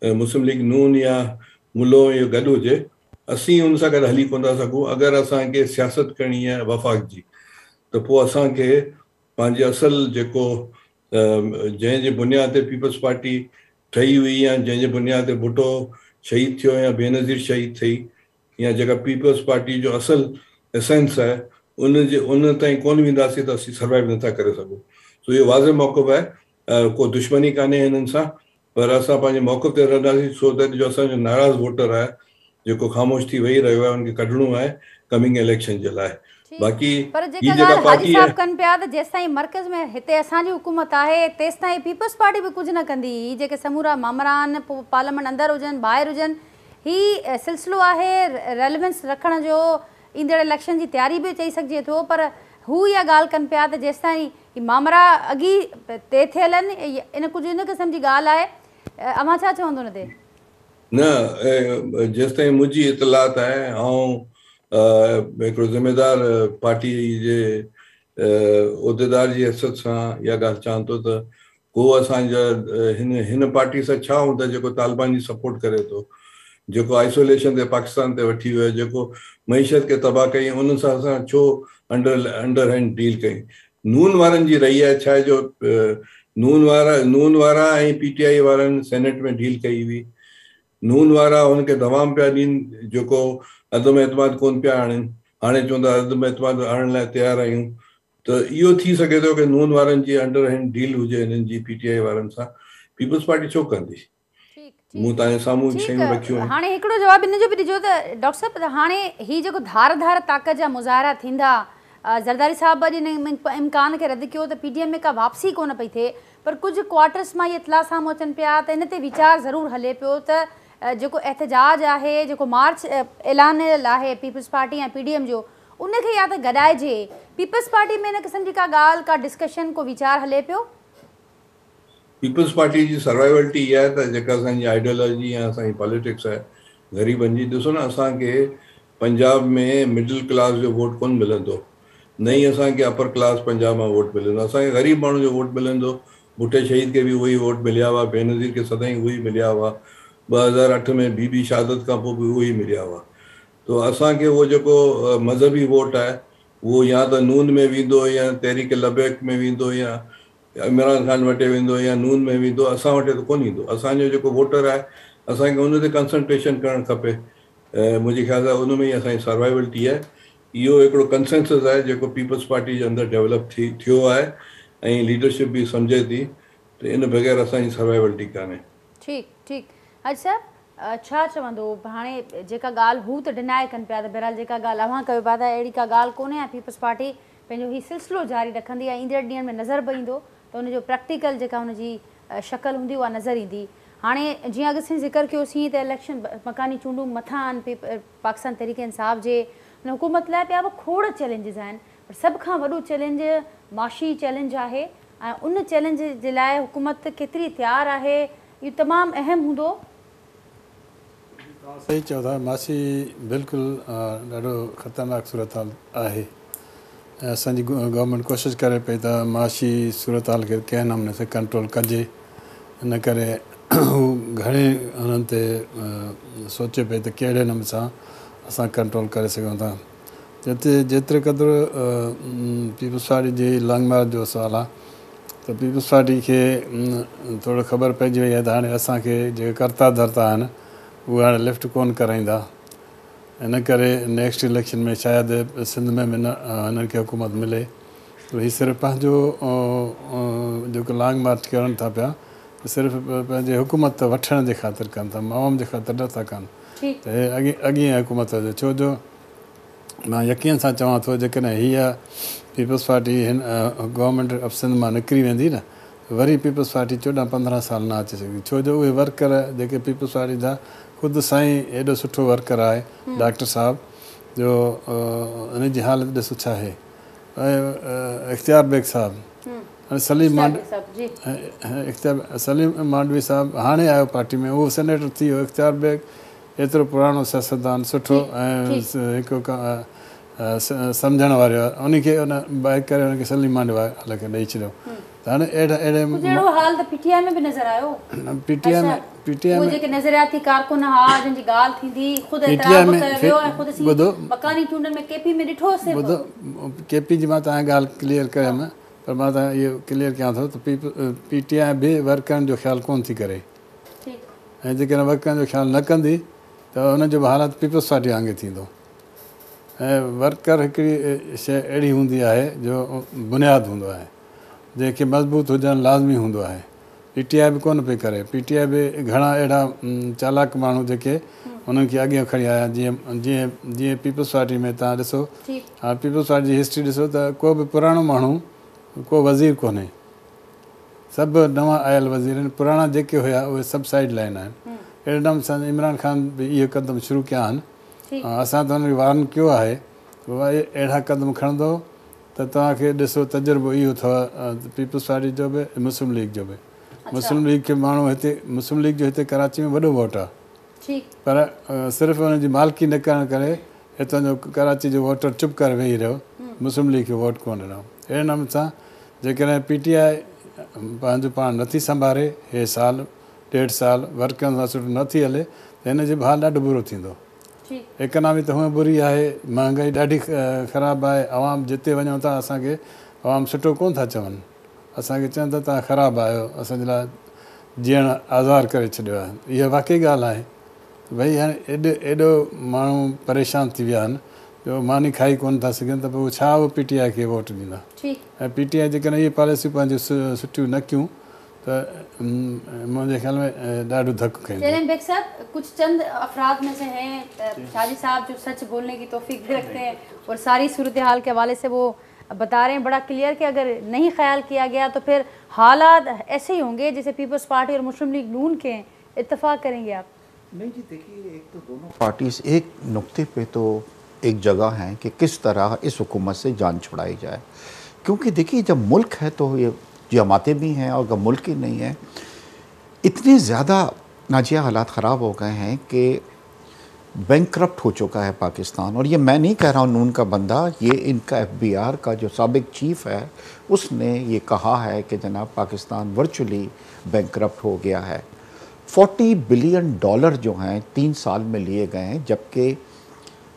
D: मुस्लिम लीग नून या मुलो इहो गॾु हुजे, असीं हुन सां गॾु हली कोन था सघूं. अगरि असांखे सियासत करणी आहे वफ़ाक़ जी त पोइ असांखे पंहिंजे असल जेको जंहिंजे बुनियाद ते पीपल्स पार्टी ठही हुई या जंहिंजे बुनियाद ते भुट्टो शहीद थियो या बेनज़ीर शहीद थी या जेका पीपल्स पार्टी जो असल एसेंस आहे उन ताईं कोन वेंदासीं त असीं सर्वाइव नथा करे सघूं. सो इहो वाज़े मौक़िफ़ आहे, को दुश्मनी कान्हे हिननि सां, पर असां पंहिंजे मौक़िफ़ ते रहंदासीं. सो दैट जो असांजो नाराज़ वोटर आहे जेको ख़ामोश थी वेही रहियो आहे, उनखे कढणो आहे कमिंग इलेक्शन जे लाइ. बाक़ी
A: पर जेका ॻाल्हि हाजी साहब कनि पिया त जेसि ताईं मर्कज़ में हिते असांजी हुकूमत आहे तेसि ताईं पीपल्स पार्टी बि कुझु न कंदी. हीअ जेके समूरा मामला आहिनि, पोइ पार्लियामेंट अंदरि हुजनि ॿाहिरि हुजनि, हीअ सिलसिलो आहे रेलेवेंस रखण जो, ईंदड़ इलेक्शन जी तयारी बि चई सघिजे थो. पर हू इहा ॻाल्हि कनि पिया त जेसि ताईं हीअ मामला अॻी तइ थियल आहिनि, इन कुझु इन क़िस्म जी ॻाल्हि आहे. अव्हां छा चवंदो हुन ते?
D: न, जेसि ताईं मुंहिंजी इतलात आहे, ऐं हिकिड़ो ज़िम्मेदार पार्टी जे उहिदेदार जी हैसियत सां इहा ॻाल्हि चवां थो त को असांजा हिन पार्टी सां छा हूंदा जेको तालिबान जी सपोर्ट करे थो. जेको आइसोलेशन ते पाकिस्तान ते वठी वियो, जेको मईशत खे तबाह कई, उन सां असां छो अंडर हैंड डील कई। नून वारनि जी रही आहे, छा आहे जो नून वारा ऐं PTI वारनि सेनेट में डील कई हुई। नून वारा हुनखे दवाम पिया ॾियनि, जेको अदम एतमाद कोन पिया आणनि, हाणे चवंदा अदम एतमाद आणण लाइ तयारु आहियूं। त इहो थी सघे थो कि नून वारनि जी अंडर हैंड डील हुजे हिननि जी PTI वारनि सां। पीपल्स पार्टी छो कंदी? मूं तव्हांजे साम्हूं शयूं रखियूं आहिनि।
A: हाणे हिकिड़ो जवाबु इन जो बि ॾिजो त डॉक्टर साहिबु, हाणे ही जेको धार ताक़त जा मुज़ाहिरा थींदा, ज़रदारी साहब अॼु इन इम्कान खे रद्द कयो त PDM में का वापसी कोन पई थिए, पर कुझु क्वार्टर्स मां इहे इतला साम्हूं अचनि पिया त इन ते वीचार ज़रूरु हले पियो त जेको एहतजाज आहे, जेको मार्च ऐलानियल आहे पीपल्स पार्टी ऐं PDM जो, उनखे या त गॾाइजे। पीपल्स पार्टी में इन क़िस्म जी का ॻाल्हि, का डिस्कशन, को वीचार हले पियो?
D: पीपल्स पार्टी जी सर्वाइवलिटी इहा आहे त जेका असांजी आइडियोलॉजी या असांजी पॉलिटिक्स आहे ग़रीबनि जी। ॾिसो न, असांखे पंजाब में मिडिल क्लास जो वोट कोन मिलंदो, न ई असांखे अपर क्लास पंजाब मां वोट मिलंदो। असांखे ग़रीब माण्हू जो वोट मिलंदो। भुट्टे शहीद खे बि उहो ई वोट मिलिया हुआ, बेनज़ीर खे सदाईं उहो ई मिलिया हुआ, 2008 में बीबी शहादत खां पोइ बि उहो ई मिलिया हुआ। तो असांखे उहो जेको मज़हबी वोट आहे उहो या त नून में वेंदो, या तहरीक लबैक में वेंदो, या इमरान ख़ान वटि वेंदो, या नून में वेंदो। असां वटि त कोन ईंदो। असांजो जेको वोटर आहे, असांखे उन ते कंसंट्रेशन करणु खपे। मुंहिंजे ख़्याल सां उन में ई असांजी सर्वाइवलिटी आहे। इहो हिकिड़ो कंसेंसस आहे जेको पीपल्स पार्टी जे अंदरि डेवलप थियो आहे ऐं लीडरशिप बि सम्झे थी त इन बग़ैर असांजी सर्वाइवलिटी कान्हे।
A: ठीकु। अच्छा, छा चवंदो हाणे जेका ॻाल्हि हू त डिनाए कनि पिया, त बहरहाल जेका ॻाल्हि अव्हां कयो पिया था, अहिड़ी का ॻाल्हि कोन्हे। ऐं पीपल्स पार्टी पंहिंजो हीउ सिलसिलो जारी रखंदी आहे। ईंदड़ ॾींहंनि में नज़र बि ईंदो त हुनजो प्रैक्टिकल जेका हुनजी शक्ल हूंदी उहा नज़र ईंदी। हाणे जीअं अॻिते ज़िक्र कयोसीं त इलेक्शन मकानी चूंडूं मथां आहिनि पाकिस्तान तहरीक इंसाफ़ जे, हुन हुकूमत लाइ पिया बि खोड़ चैलेंजिस आहिनि, पर सभ खां वॾो चैलेंज माशी चैलेंज आहे। ऐं उन चैलेंज जे लाइ हुकूमत केतिरी तयारु आहे, इहो तमामु अहम हूंदो।
B: सही चओ था, माशी बिल्कुलु ॾाढो ख़तरनाक सूरत हाल आहे। ऐं असांजी गवर्नमेंट कोशिशि करे पई त माशी सूरत हाल खे कंहिं नमूने से कंट्रोल कजे। इन करे हू घणे हुननि ते सोचे पई त कहिड़े नमूने सां असां कंट्रोल करे सघूं था। जेतिरे क़दुरु पीपल्स पार्टी जी लॉन्ग मार्च जो सुवालु आहे, त पीपल्स पार्टी खे थोरो ख़बर पइजी वई आहे त हाणे असांखे जेके कर्ता धर्ता आहिनि उहे हाणे लिफ्ट कोन कराईंदा। इन करे नेक्स्ट इलेक्शन में शायदि सिंध में बि हिननि खे हुकूमत मिले। त हीउ सिर्फ़ु पंहिंजो जेको लॉन्ग मार्च कनि था पिया, सिर्फ़ु पंहिंजे हुकूमत वठण जे ख़ातिर कनि था, अवाम जे ख़ातिर नथा कनि। त हे अॻियां हुकूमत हुजे, छो जो मां यकीन सां चवां थो जेकॾहिं हीअ पीपल्स पार्टी हिन गवर्नमेंट ऑफ सिंध मां निकिरी वेंदी न, वरी पीपल्स पार्टी 14-15 साल न अची सघंदी। छो जो उहे वर्कर जेके पीपल्स पार्टी जा ख़ुदि साईं एॾो सुठो वर्कर आहे डॉक्टर साहब जो, हिन जी हालत ॾिसो छा आहे। ऐं इख़्तियार बेग साहब, सलीम मांडवी साहब हाणे आयो पार्टी में, उहो सेनेटर थी वियो। इख़्तियार बेग एतिरो पुराणो सियासतदान सुठो ऐं हिकु सम्झण वारो आहे, उनखे उन बाइक करे हुनखे सलीम मांडवा खे ॾेई छॾियो। त हाणे अहिड़े
A: PTI में बि नज़र आयो।
B: PTI में
A: जेके नज़रियाती कारकुन हा जिन जी ॻाल्हि थींदी, ख़ुदि एतिराफ़ कयो ऐं ख़ुदि मकानी चूंडनि में KP में ॾिठोसीं।
B: ॿुधो, KP जी मां तव्हांजी ॻाल्हि क्लियर कयमि, पर मां तव्हां इहो क्लियर कयां थो त PTI बि वर्करनि जो ख़्यालु कोन थी करे। ऐं जेकॾहिं वर्करनि जो ख़्यालु न कंदी त हुनजो बि हालत पीपल्स पार्टी वांगुरु थींदो। ऐं वर्कर हिकिड़ी शइ अहिड़ी हूंदी आहे जो बुनियादु हूंदो आहे, जंहिंखे मज़बूत हुजणु लाज़मी हूंदो आहे। PTI बि कोन पई करे। PTI बि घणा अहिड़ा चालाक माण्हू जेके उन्हनि खे अॻियां खणी आया, जीअं पीपल्स पार्टी में तव्हां ॾिसो, हा पीपल्स पार्टी जी हिस्ट्री ॾिसो त को बि पुराणो माण्हू को वज़ीर कोन्हे, सभु नवां आयल वज़ीर आहिनि। पुराणा जेके हुया उहे सभु साइड लाइन आहिनि। अहिड़े नमूने सां इमरान ख़ान बि इहे क़दम शुरू कया आहिनि। असां त हुनखे वार्न कयो आहे, अहिड़ा क़दम खणंदो त तव्हांखे ॾिसो तजुर्बो इहो अथव पीपल्स पार्टी जो बि, मुस्लिम लीग जो बि। मुस्लिम लीग खे माण्हू हिते, मुस्लिम लीग जो हिते कराची में वॾो वोट आहे, पर सिर्फ़ु हुनजी मालिकी न करण करे हितां जो कराची जो वोटर चुप करे वेही रहियो, मुस्लिम लीग खे वोट कोन ॾिनो। अहिड़े नमूने सां जेकॾहिं PTI पंहिंजो पाण नथी संभाले हे साल 1.5 साल वर्कनि सां सुठो नथी हले त हिन जो हाल ॾाढो बुरो थींदो। इकनॉमी त हूअं बुरी आहे, महांगाई ॾाढी ख़राबु आहे, अवाम जिते वञूं था असांखे अवाम सुठो कोन था चवनि, असांखे चवनि था तव्हां ख़राबु आहियो, असांजे लाइ जीअण आज़ार करे छॾियो आहे। इहा वाक़ई ॻाल्हि आहे भई हाणे एॾो माण्हू परेशान थी विया आहिनि जो मानी खाई कोन था सघनि त पोइ छा उहो PTI खे वोट ॾींदा। ऐं PTI जेकॾहिं इहे पॉलिसियूं पंहिंजियूं सुठियूं न कयूं तो मुझे ख्याल में ॾाढो धक्को खाईंदो।
A: चैलेंज बेग साहब, कुछ चंद अफराद में से हैं शाजी साहब जो सच बोलने की तौफीक भी रखते हैं और सारी सूरत हाल के हवाले से वो बता रहे हैं बड़ा क्लियर कि अगर नहीं ख्याल किया गया तो फिर हालात ऐसे ही होंगे जैसे पीपल्स पार्टी और मुस्लिम लीग नून के हैं। इत्तेफाक करेंगे आप?
C: नहीं जी, देखिए एक तो दोनों पार्टीज एक नुक्ते पे तो एक जगह है कि किस तरह इस हुकूमत से जान छुड़ाई जाए, क्योंकि देखिए जब मुल्क है तो ये जमातें भी हैं और अगर मुल्क ही नहीं है, इतने ज़्यादा नाजिया हालात ख़राब हो गए हैं कि बैंकक्रप्ट हो चुका है पाकिस्तान। और ये मैं नहीं कह रहा हूँ नून का बंदा, ये इनका FBR का जो साबिक चीफ है उसने ये कहा है कि जनाब पाकिस्तान वर्चुअली बैंकक्रप्ट हो गया है। $40 बिलियन जो हैं 3 साल में लिए गए हैं, जबकि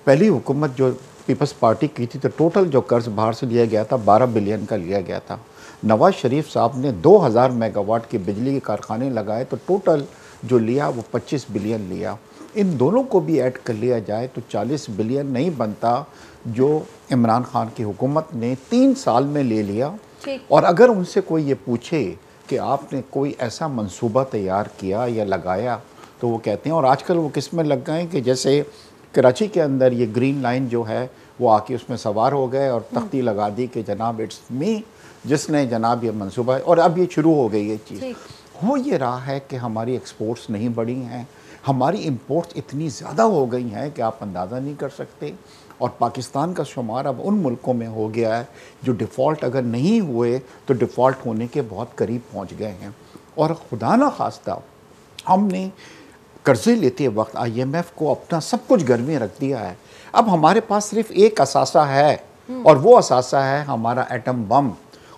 C: पहली हुकूमत जो पीपल्स पार्टी की थी तो टोटल जो कर्ज बाहर से लिया गया था 12 बिलियन का लिया गया था। नवाज शरीफ साहब ने 2000 मेगावाट के बिजली के कारखाने लगाए तो टोटल जो लिया वो 25 बिलियन लिया। इन दोनों को भी ऐड कर लिया जाए तो 40 बिलियन नहीं बनता जो इमरान खान की हुकूमत ने 3 साल में ले लिया। और अगर उनसे कोई ये पूछे कि आपने कोई ऐसा मंसूबा तैयार किया या लगाया तो वो कहते हैं, और आजकल वो किस में लग गए कि जैसे कराची के अंदर ये ग्रीन लाइन जो है वो आके उसमें सवार हो गए और तख्ती लगा दी कि जनाब इट्स मी, जिसने जनाब ये मंसूबा है। और अब ये शुरू हो गई ये चीज़। हो ये रहा है कि हमारी एक्सपोर्ट्स नहीं बढ़ी हैं, हमारी इंपोर्ट्स इतनी ज़्यादा हो गई हैं कि आप अंदाज़ा नहीं कर सकते। और पाकिस्तान का शुमार अब उन मुल्कों में हो गया है जो डिफ़ॉल्ट अगर नहीं हुए तो डिफ़ॉल्ट होने के बहुत करीब पहुंच गए हैं। और खुदा न खास्ता हमने कर्ज़े लेते वक्त IMF को अपना सब कुछ घर में रख दिया है। अब हमारे पास सिर्फ एक असासा है और वो असासा है हमारा atom bomb.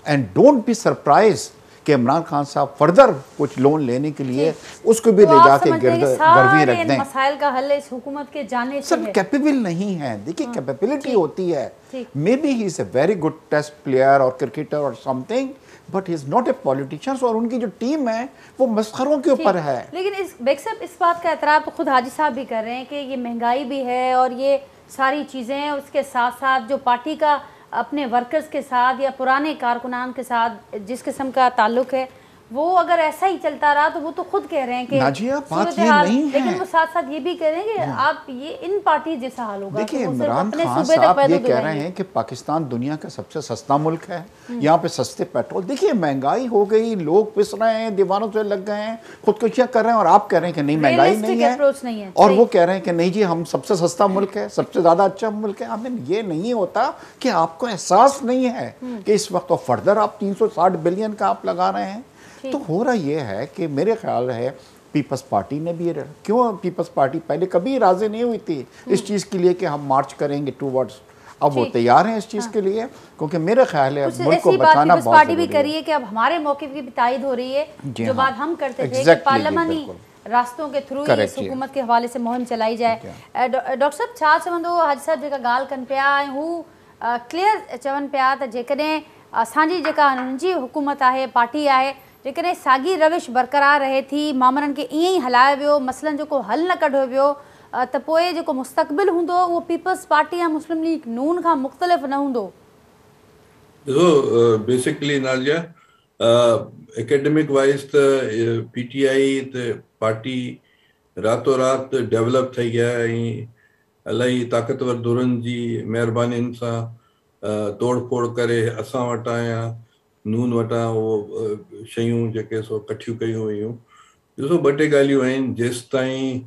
C: And don't be surprise कि इमरान खान साहब फर्दर कुछ लोन लेने के लिए उसको भी ले जाके घर में रख दें।
A: मसाइल का हल इस हुकूमत के जाने से
C: सर कैपेबल नहीं है। देखिए कैपेबिलिटी होती है, may be he is a very good test player और क्रिकेटर और something, but he is not a politician. और उनकी जो टीम है वो मस्खरों के ऊपर है।
A: लेकिन इस बेग साहब इस बात का एतराफ़ तो खुद हाजी साहब भी कर रहे हैं कि ये महंगाई भी है और ये सारी चीज़ें हैं, उसके साथ साथ जो पार्टी का अपने वर्कर्स के साथ या पुराने कारकुनान के साथ जिस किस्म का ताल्लुक है वो अगर ऐसा ही चलता रहा तो वो तो खुद कह रहे हैं कि
C: नाजिया बात ये नहीं है।
A: लेकिन वो साथ साथ ये भी कह रहे हैं कि आप ये इन पार्टी जैसा हाल होगा।
C: देखिए इमरान खान साहब ये कह रहे हैं कि पाकिस्तान दुनिया का सबसे सस्ता मुल्क है, यहाँ पे सस्ते पेट्रोल। देखिए महंगाई हो गई, लोग पिस रहे हैं, दीवारों से लग गए हैं, खुदकुशियाँ कर रहे हैं, और आप कह रहे हैं कि नहीं महंगाई नहीं है, और वो कह रहे हैं कि नहीं जी हम सबसे सस्ता मुल्क है, सबसे ज़्यादा अच्छा मुल्क है। हमें ये नहीं होता कि आपको एहसास नहीं है कि इस वक्त फर्दर आप 360 बिलियन का आप लगा रहे हैं। तो हो रहा ये है कि मेरे ख्याल है पीपल्स पार्टी ने भी, क्यों पीपल्स पार्टी पहले कभी राजी नहीं हुई थी इस चीज़ के लिए कि हम मार्च करेंगे टूवर्ड्स, अब वो तैयार हैं इस चीज़ के लिए, क्योंकि मेरे ख्याल है मुल्क को बचाना बहुत
A: पार्टी भी करिए कि अब हमारे मौक़िफ़ की भी तायद हो रही है। जो बात हम करते थे कि पार्लियामानी रास्तों के थ्रू इस हुकूमत के हवाले से मुहिम चलाई जाए। डॉक्टर साहब छा चवंदो हाजी साहब जेका ॻाल्हि कनि पिया ऐं हू क्लियर चवनि पिया त जेकॾहिं असांजी जेका हुननि जी हुकूमत आहे, पार्टी आहे, जेकॾहिं साॻी रविश बरक़रार रहे थी, मामलनि खे ईअं ई हलायो वियो, मसइलनि जो को हल न कढियो वियो त पोइ जेको मुस्तक़बिल हूंदो उहो पीपल्स पार्टी या मुस्लिम लीग नून खां मुख़्तलिफ़ न हूंदो।
D: ॾिसो बेसिकली नाज़िया एकेडमिक वाइज त PTI त पार्टी रातो रात डेवलप थी आहे ऐं इलाही ताक़तवर धुरनि जी महिरबानियुनि सां तोड़ फोड़ करे असां वटां या नून वटां उहो शयूं जेके सो कठियूं कयूं हुयूं। ॾिसो ॿ टे ॻाल्हियूं आहिनि, जेसि ताईं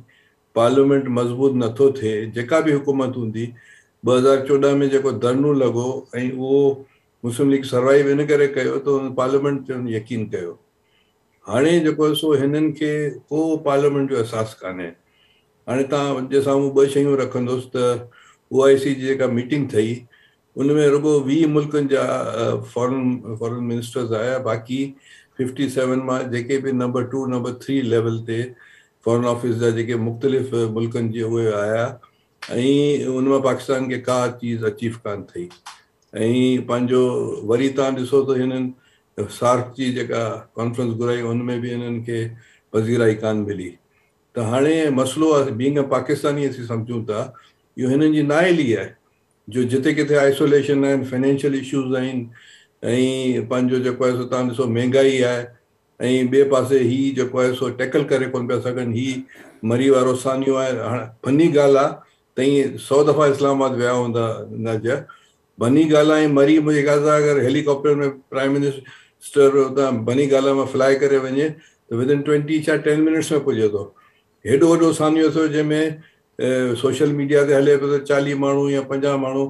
D: पार्लियामेंट मज़बूत नथो थिए जेका बि हुकूमत हूंदी, 2014 में जेको धरनो लॻो ऐं उहो मुस्लिम लीग सर्वाइव इन करे कयो त हुन पार्लियामेंट ते यकीन कयो। हाणे जेको सो हिननि खे को पार्लियामेंट जो अहसासु कान्हे। हाणे तव्हां जे साम्हूं 2 शयूं रखंदुसि त OIC जी जेका मीटिंग ठही उनमें रुगो 20 मुल्कनि जा फॉरेन मिनिस्टर्स आया, बाक़ी 57 मां जेके बि नंबर 2 नंबर 3 लेवल ते फॉरेन ऑफिस जा जेके मुख़्तलिफ़ मुल्कनि जे उहे आया ऐं उन मां पाकिस्तान खे का चीज़ अचीव कान थी। ऐं पंहिंजो वरी तव्हां ॾिसो त हिननि सार्क जी जेका कॉन्फ्रेंस घुराई उन में बि हिननि खे पज़ीराई कान मिली। त हाणे मसइलो आहे बीइंग अ पाकिस्तानी असीं सम्झूं था इहो हिननि जी नाइली आहे जो जिते किथे आइसोलेशन आहिनि, फाइनेंशियल इशूज़ आहिनि ऐं पंहिंजो जेको आहे सो तव्हां ॾिसो महांगाई आहे ऐं ॿिए पासे हीउ जेको आहे सो टैकल करे कोन पिया सघनि। हीउ मरी वारो सानियो आहे। हाणे फनी ॻाल्हि आहे त ईअं 100 दफ़ा इस्लामाबाद विया हूंदा न बनी ॻाल्हि आहे। मरी मुंहिंजे ख़्याल सां अगरि हेलीकॉप्टर में प्राइम मिनिस्टर उतां बनी ॻाल्हि में फ्लाए करे वञे त विदिन 20 या 10 मिनट्स में पुॼे थो। हेॾो वॾो सानियो थियो जंहिंमें सोशल मीडिया ते हले पियो त 40 माण्हू या 50 माण्हू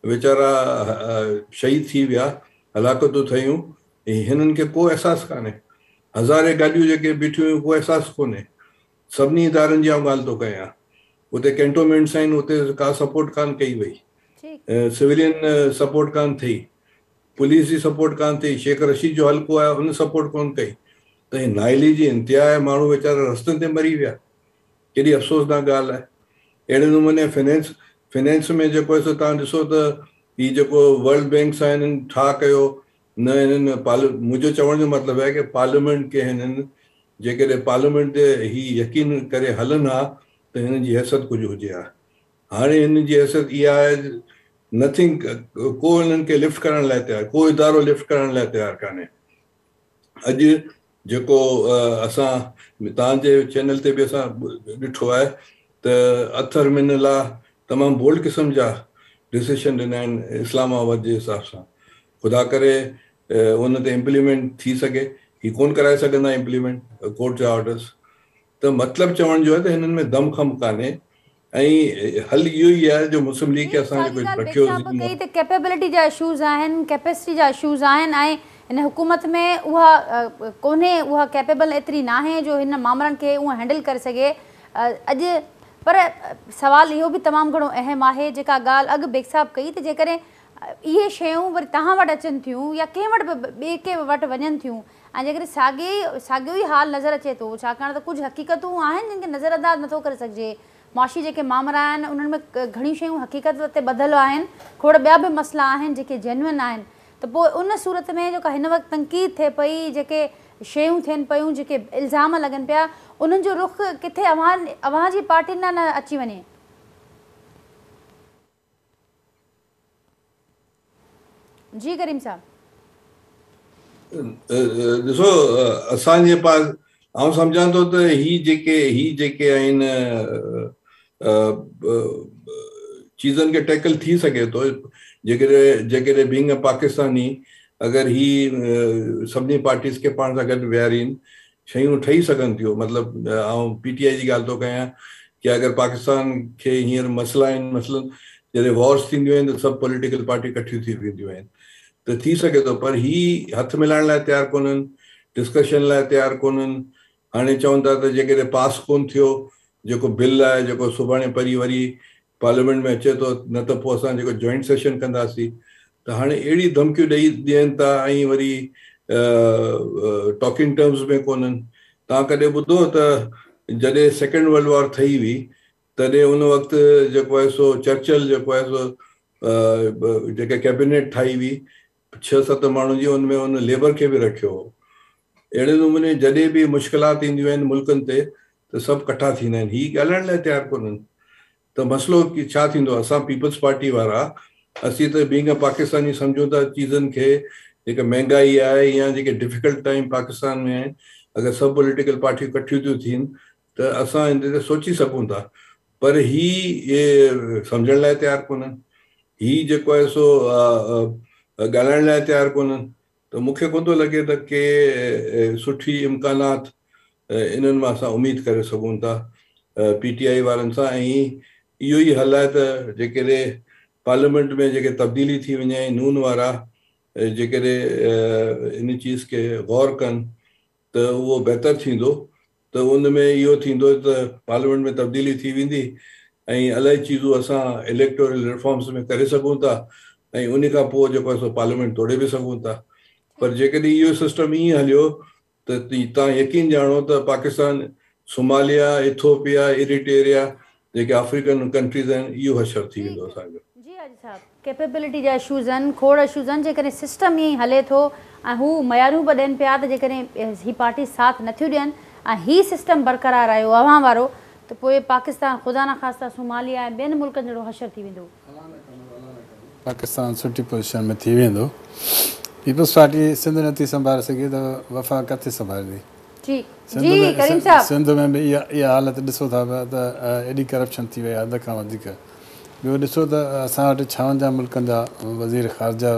D: वीचारा शहीद थी विया, हलाकतूं थियूं। हिननि खे को अहसासु कान्हे। हज़ारे गाॾियूं जेके बीठियूं हुयूं को अहसासु कोन्हे। सभिनी इदारनि जी ॻाल्हि थो कयां। उते कैंटोनमेंट्स आहिनि, उते का सपोर्ट कान कई वई, सिविलियन सपोर्ट कान थी, पुलिस जी सपोर्ट कान थी, शेख रशीद जो हल्को आहे उन सपोर्ट कोन कई। त ही नाइली जी इंतिहा आहे। माण्हू वीचारा रस्तनि ते मरी विया। केॾी अफ़सोसनाक ॻाल्हि आहे। अहिड़े नमूने फाइनेंस में जेको आहे सो तव्हां ॾिसो त हीउ जेको वर्ल्ड बैंक्स आहे हिननि ठा कयो न। हिननि मुंहिंजो चवण जो मतिलबु आहे की पार्लियामेंट खे हिननि जेकॾहिं पार्लियामेंट ते हीउ यकीन करे हलनि हा त हिननि जी हैसियत कुझु हुजे हा। हाणे हिननि जी हैसियत इहा आहे नथिंग। को हिननि खे लिफ्ट करण लाइ तयारु, को इदारो लिफ्ट करण लाइ तयारु कान्हे। अॼु जेको असां तव्हांजे चैनल ते बि असां ॾिठो आहे त अथर मिनला तमामु बोल्ड क़िस्म जा डिसीशन ॾिना आहिनि इस्लामाबाद जे हिसाब सां। ख़ुदा करे उन ते इम्प्लीमेंट थी सघे। ही कोन कराए सघंदा इम्प्लीमेंट कोर्ट जा ऑर्डर्स। त मतिलबु चवण जो आहे त हिननि में दम ख़म कान्हे ऐं हल इहो ई आहे जो मुस्लिम लीग खे असां जेको रखियो
A: कई त कैपेबिलिटी जा इशूज़ आहिनि, कैपेसिटी जा इशूज़ आहिनि ऐं हिन हुकूमत में उहा कोन्हे, उहा कैपेबल एतिरी न आहे जो हिन मामलनि खे उहा हैंडल करे सघे अॼु। पर सवाल इहो बि तमामु घणो अहम आहे जेका ॻाल्हि अॻु बेग साहिबु कई त जेकॾहिं इहे शयूं वरी तव्हां वटि अचनि थियूं या कंहिं वटि ॿिए के वटि वञनि थियूं ऐं जेकॾहिं साॻियो ई हाल नज़र अचे थो, छाकाणि त कुझु हक़ीक़तूं आहिनि जिन खे नज़रअंदाज़ नथो करे सघिजे। मुआशी जेके मामला आहिनि उन्हनि में घणी शयूं हक़ीक़त ते ॿधल आहिनि, खोड़ ॿिया बि मसइला आहिनि जेके जेन्युइन आहिनि। त पोइ उन सूरत में जेका हिन वक़्तु तनक़ीद थिए पई, जेके शयूं थियनि पियूं, जेके इल्ज़ाम लॻनि पिया, उन्हनि जो रुख़ किथे अव्हां जी पार्टी न अची वञे। जी करीम साहब।
D: ॾिसो असांजे पास आउं सम्झां थो त ही जेके आहिनि चीज़नि खे टैकल थी सघे थो जेकॾहिं बीइंग अ पाकिस्तानी अगरि ही सभिनी पार्टीज़ खे पाण सां गॾु विहारीनि शयूं ठही सघनि थियूं। मतिलबु आउं PTI जी ॻाल्हि थो कयां की अगरि पाकिस्तान खे हींअर मसइला आहिनि, मसइलनि जॾहिं वॉर्स थींदियूं आहिनि त सभु पॉलिटिकल पार्टी इकठियूं थी वेंदियूं आहिनि त थी सघे थो। पर ही हथु मिलाइण लाइ तयारु कोन्हनि, डिस्कशन लाइ तयारु कोन्हनि। हाणे चवनि था त जेकॾहिं पास कोन थियो जेको बिल आहे जेको सुभाणे परी वरी पार्लियामेंट में अचे थो न त पोइ असां जेको जॉइंट सेशन कंदासीं। त हाणे अहिड़ी धमकियूं ॾियनि था ऐं वरी टॉकिंग टर्म्स में कोन्हनि। तव्हां कॾहिं ॿुधो त जॾहिं सेकेंड वर्ल्ड वॉर ठही हुई तॾहिं उन वक़्तु जेको आहे सो चर्चिल जेको आहे सो जेके कैबिनेट ठाही हुई 6-7 माण्हुनि जी, उनमें उन लेबर खे बि रखियो हो। अहिड़े नमूने जॾहिं बि मुश्किलात ईंदियूं आहिनि मुल्कनि ते त सभु कठा थींदा आहिनि। ही ॻाल्हाइण लाइ तयारु कोन्हनि। त मसइलो छा थींदो? असां पीपल्स पार्टी वारा असीं त बीइंग अ पाकिस्तानी सम्झूं था चीज़नि खे, जेका महांगाई आहे या जेके डिफिकल्ट टाइम पाकिस्तान में आहिनि, अगरि सभु पॉलिटिकल पार्टियूं इकठियूं थियूं थियनि त असां इन ते सोची सघूं था। पर ही सम्झण लाइ तयारु कोन्हनि। ही जेको आहे सो ॻाल्हाइण लाइ तयारु कोन्हनि। त मूंखे कोन थो लॻे त के सुठी इम्कानात इन्हनि मां असां उमेदु करे सघूं था PTI वारनि सां। ऐं इहो ई हल आहे त जेकॾहिं पार्लियामेंट में जेके तब्दीली थी वञे ऐं नून वारा जेकॾहिं इन चीज़ खे गौर कनि त उहो बहितर थींदो। त उन में इहो थींदो त पार्लियामेंट में तब्दीली थी वेंदी ऐं इलाही चीज़ूं असां इलेक्टोरल रिफॉर्म्स में करे सघूं था ऐं उन खां पोइ जेको आहे सो पार्लियामेंट तोड़े बि सघूं था। पर जेकॾहिं इहो सिस्टम ईअं हलियो त तव्हां यकीन ॼाणो त पाकिस्तान, सोमालिया, इथोपिया, इरिटेरिया जेके अफ्रीकन कंट्रीज़ आहिनि, इहो हशर थी वेंदो असांजो।
A: जी हाजी साहब, कैपेबिलिटी जा इशूज़ आहिनि, खोड़ इशूज़ आहिनि, जेकॾहिं सिस्टम ईअं ई हले थो ऐं हू मयारूं बि ॾियनि पिया त जेकॾहिं ही पार्टी साथ नथियूं ॾियनि ऐं ही सिस्टम बरक़रार आयो अवां वारो, त पोइ पाकिस्तान ख़ुदा न ख़ास्ता सोमालिया ऐं ॿियनि मुल्कनि जहिड़ो हशर थी वेंदो।
B: पाकिस्तान सुठी पोजीशन में थी वेंदो। पीपल्स पार्टी सिंध नथी संभाले सघे त वफ़ा किथे संभालंदी? सिंध में बि इहा हालत ॾिसो था पिया त एॾी करप्शन थी वई आहे हद खां वधीक। ॿियो ॾिसो त असां वटि 56 मुल्कनि जा वज़ीर ख़ारजा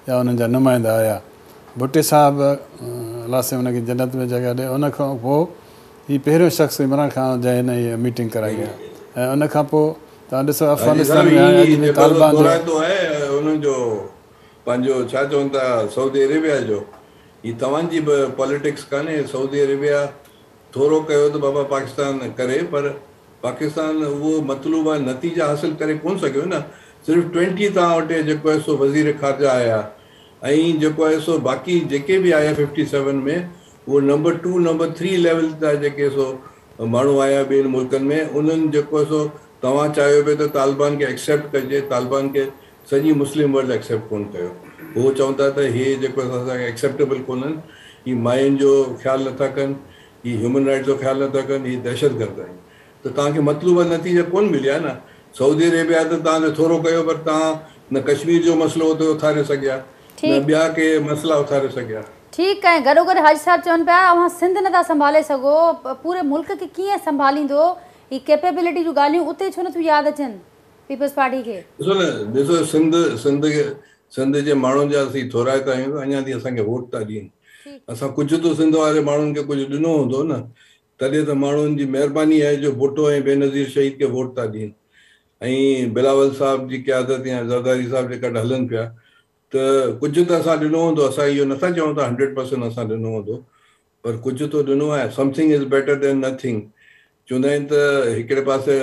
B: या उन्हनि जा नुमाइंदा आया। भुट्टे साहिबु अलाह से हुनखे जन्नत में जॻह ॾे, उन खां पोइ हीउ पहिरियों शख़्स इमरान ख़ान जंहिं हिन हीअ मीटिंग कराई आहे। ऐं उन खां पोइ तव्हां ॾिसो अफ़गानिस्तान में तालिबान
D: जो पंहिंजो छा चवनि था सऊदी अरेबिया जो, हीअ तव्हांजी बि पॉलिटिक्स कान्हे। सऊदी अरेबिया थोरो कयो त बाबा पाकिस्तान करे, पर पाकिस्तान उहो मतलूबा नतीजा हासिल करे कोन सघियो न। सिर्फ़ु 20 तव्हां वटि जेको आहे सो वज़ीर ख़ारजा आया, ऐं जेको आहे सो बाक़ी जेके बि आया 57 में, उहो नंबर 2 नंबर 3 लेवल था जेके सो माण्हू आया ॿियनि मुल्कनि में, उन्हनि जेको आहे सो तव्हां चाहियो पियो त तालिबान खे एक्सेप्ट कजे, तालिबान खे सॼी मुस्लिम वर्ल्ड एक्सेप्ट कोन कयो। उहो चवनि था त इहे जेको असांखे एक्सेप्टेबल कोन्हनि, हीअ मायुनि जो ख़्यालु नथा कनि, हीअ ह्यूमन राइट्स जो ख़्यालु नथा कनि, हीअ दहशतगर्द आहिनि। त तव्हांखे मतलूबा नतीजा कोन मिलिया न। सऊदी अरेबिया त तव्हां थोरो कयो, पर तव्हां न कश्मीर जो मसइलो हुते उथारे सघिया, न ॿिया के मसइला उथारे सघिया।
A: ठीकु आहे, गॾोगॾु हाजी साहब चवनि पिया अवां सिंध नथा संभाले सघो, पूरे मुल्क खे कीअं संभालींदो? ही कैपेबिलिटी जूं ॻाल्हियूं उते छो नथियूं यादि अचनि पीपल्स पार्टी खे?
D: ॾिसो न, ॾिसो सिंध जे माण्हुनि जा असीं थोराए था आहियूं, अञा ताईं असांखे वोट था ॾियनि। असां कुझु त सिंध वारे माण्हुनि खे कुझु ॾिनो हूंदो न, तॾहिं त माण्हुनि जी महिरबानी आहे जो भुट्टो ऐं बेनज़ीर शहीद खे वोट था ॾियनि। ऐं बिलावल साहिब जी क़यादत या ज़रदारी साहिब जेका हलनि पिया, त कुझु त असां ॾिनो हूंदो। असां इहो नथा चऊं त 100% असां ॾिनो हूंदो, पर कुझु त ॾिनो आहे। Something is better than nothing. चवंदा आहिनि त हिकिड़े पासे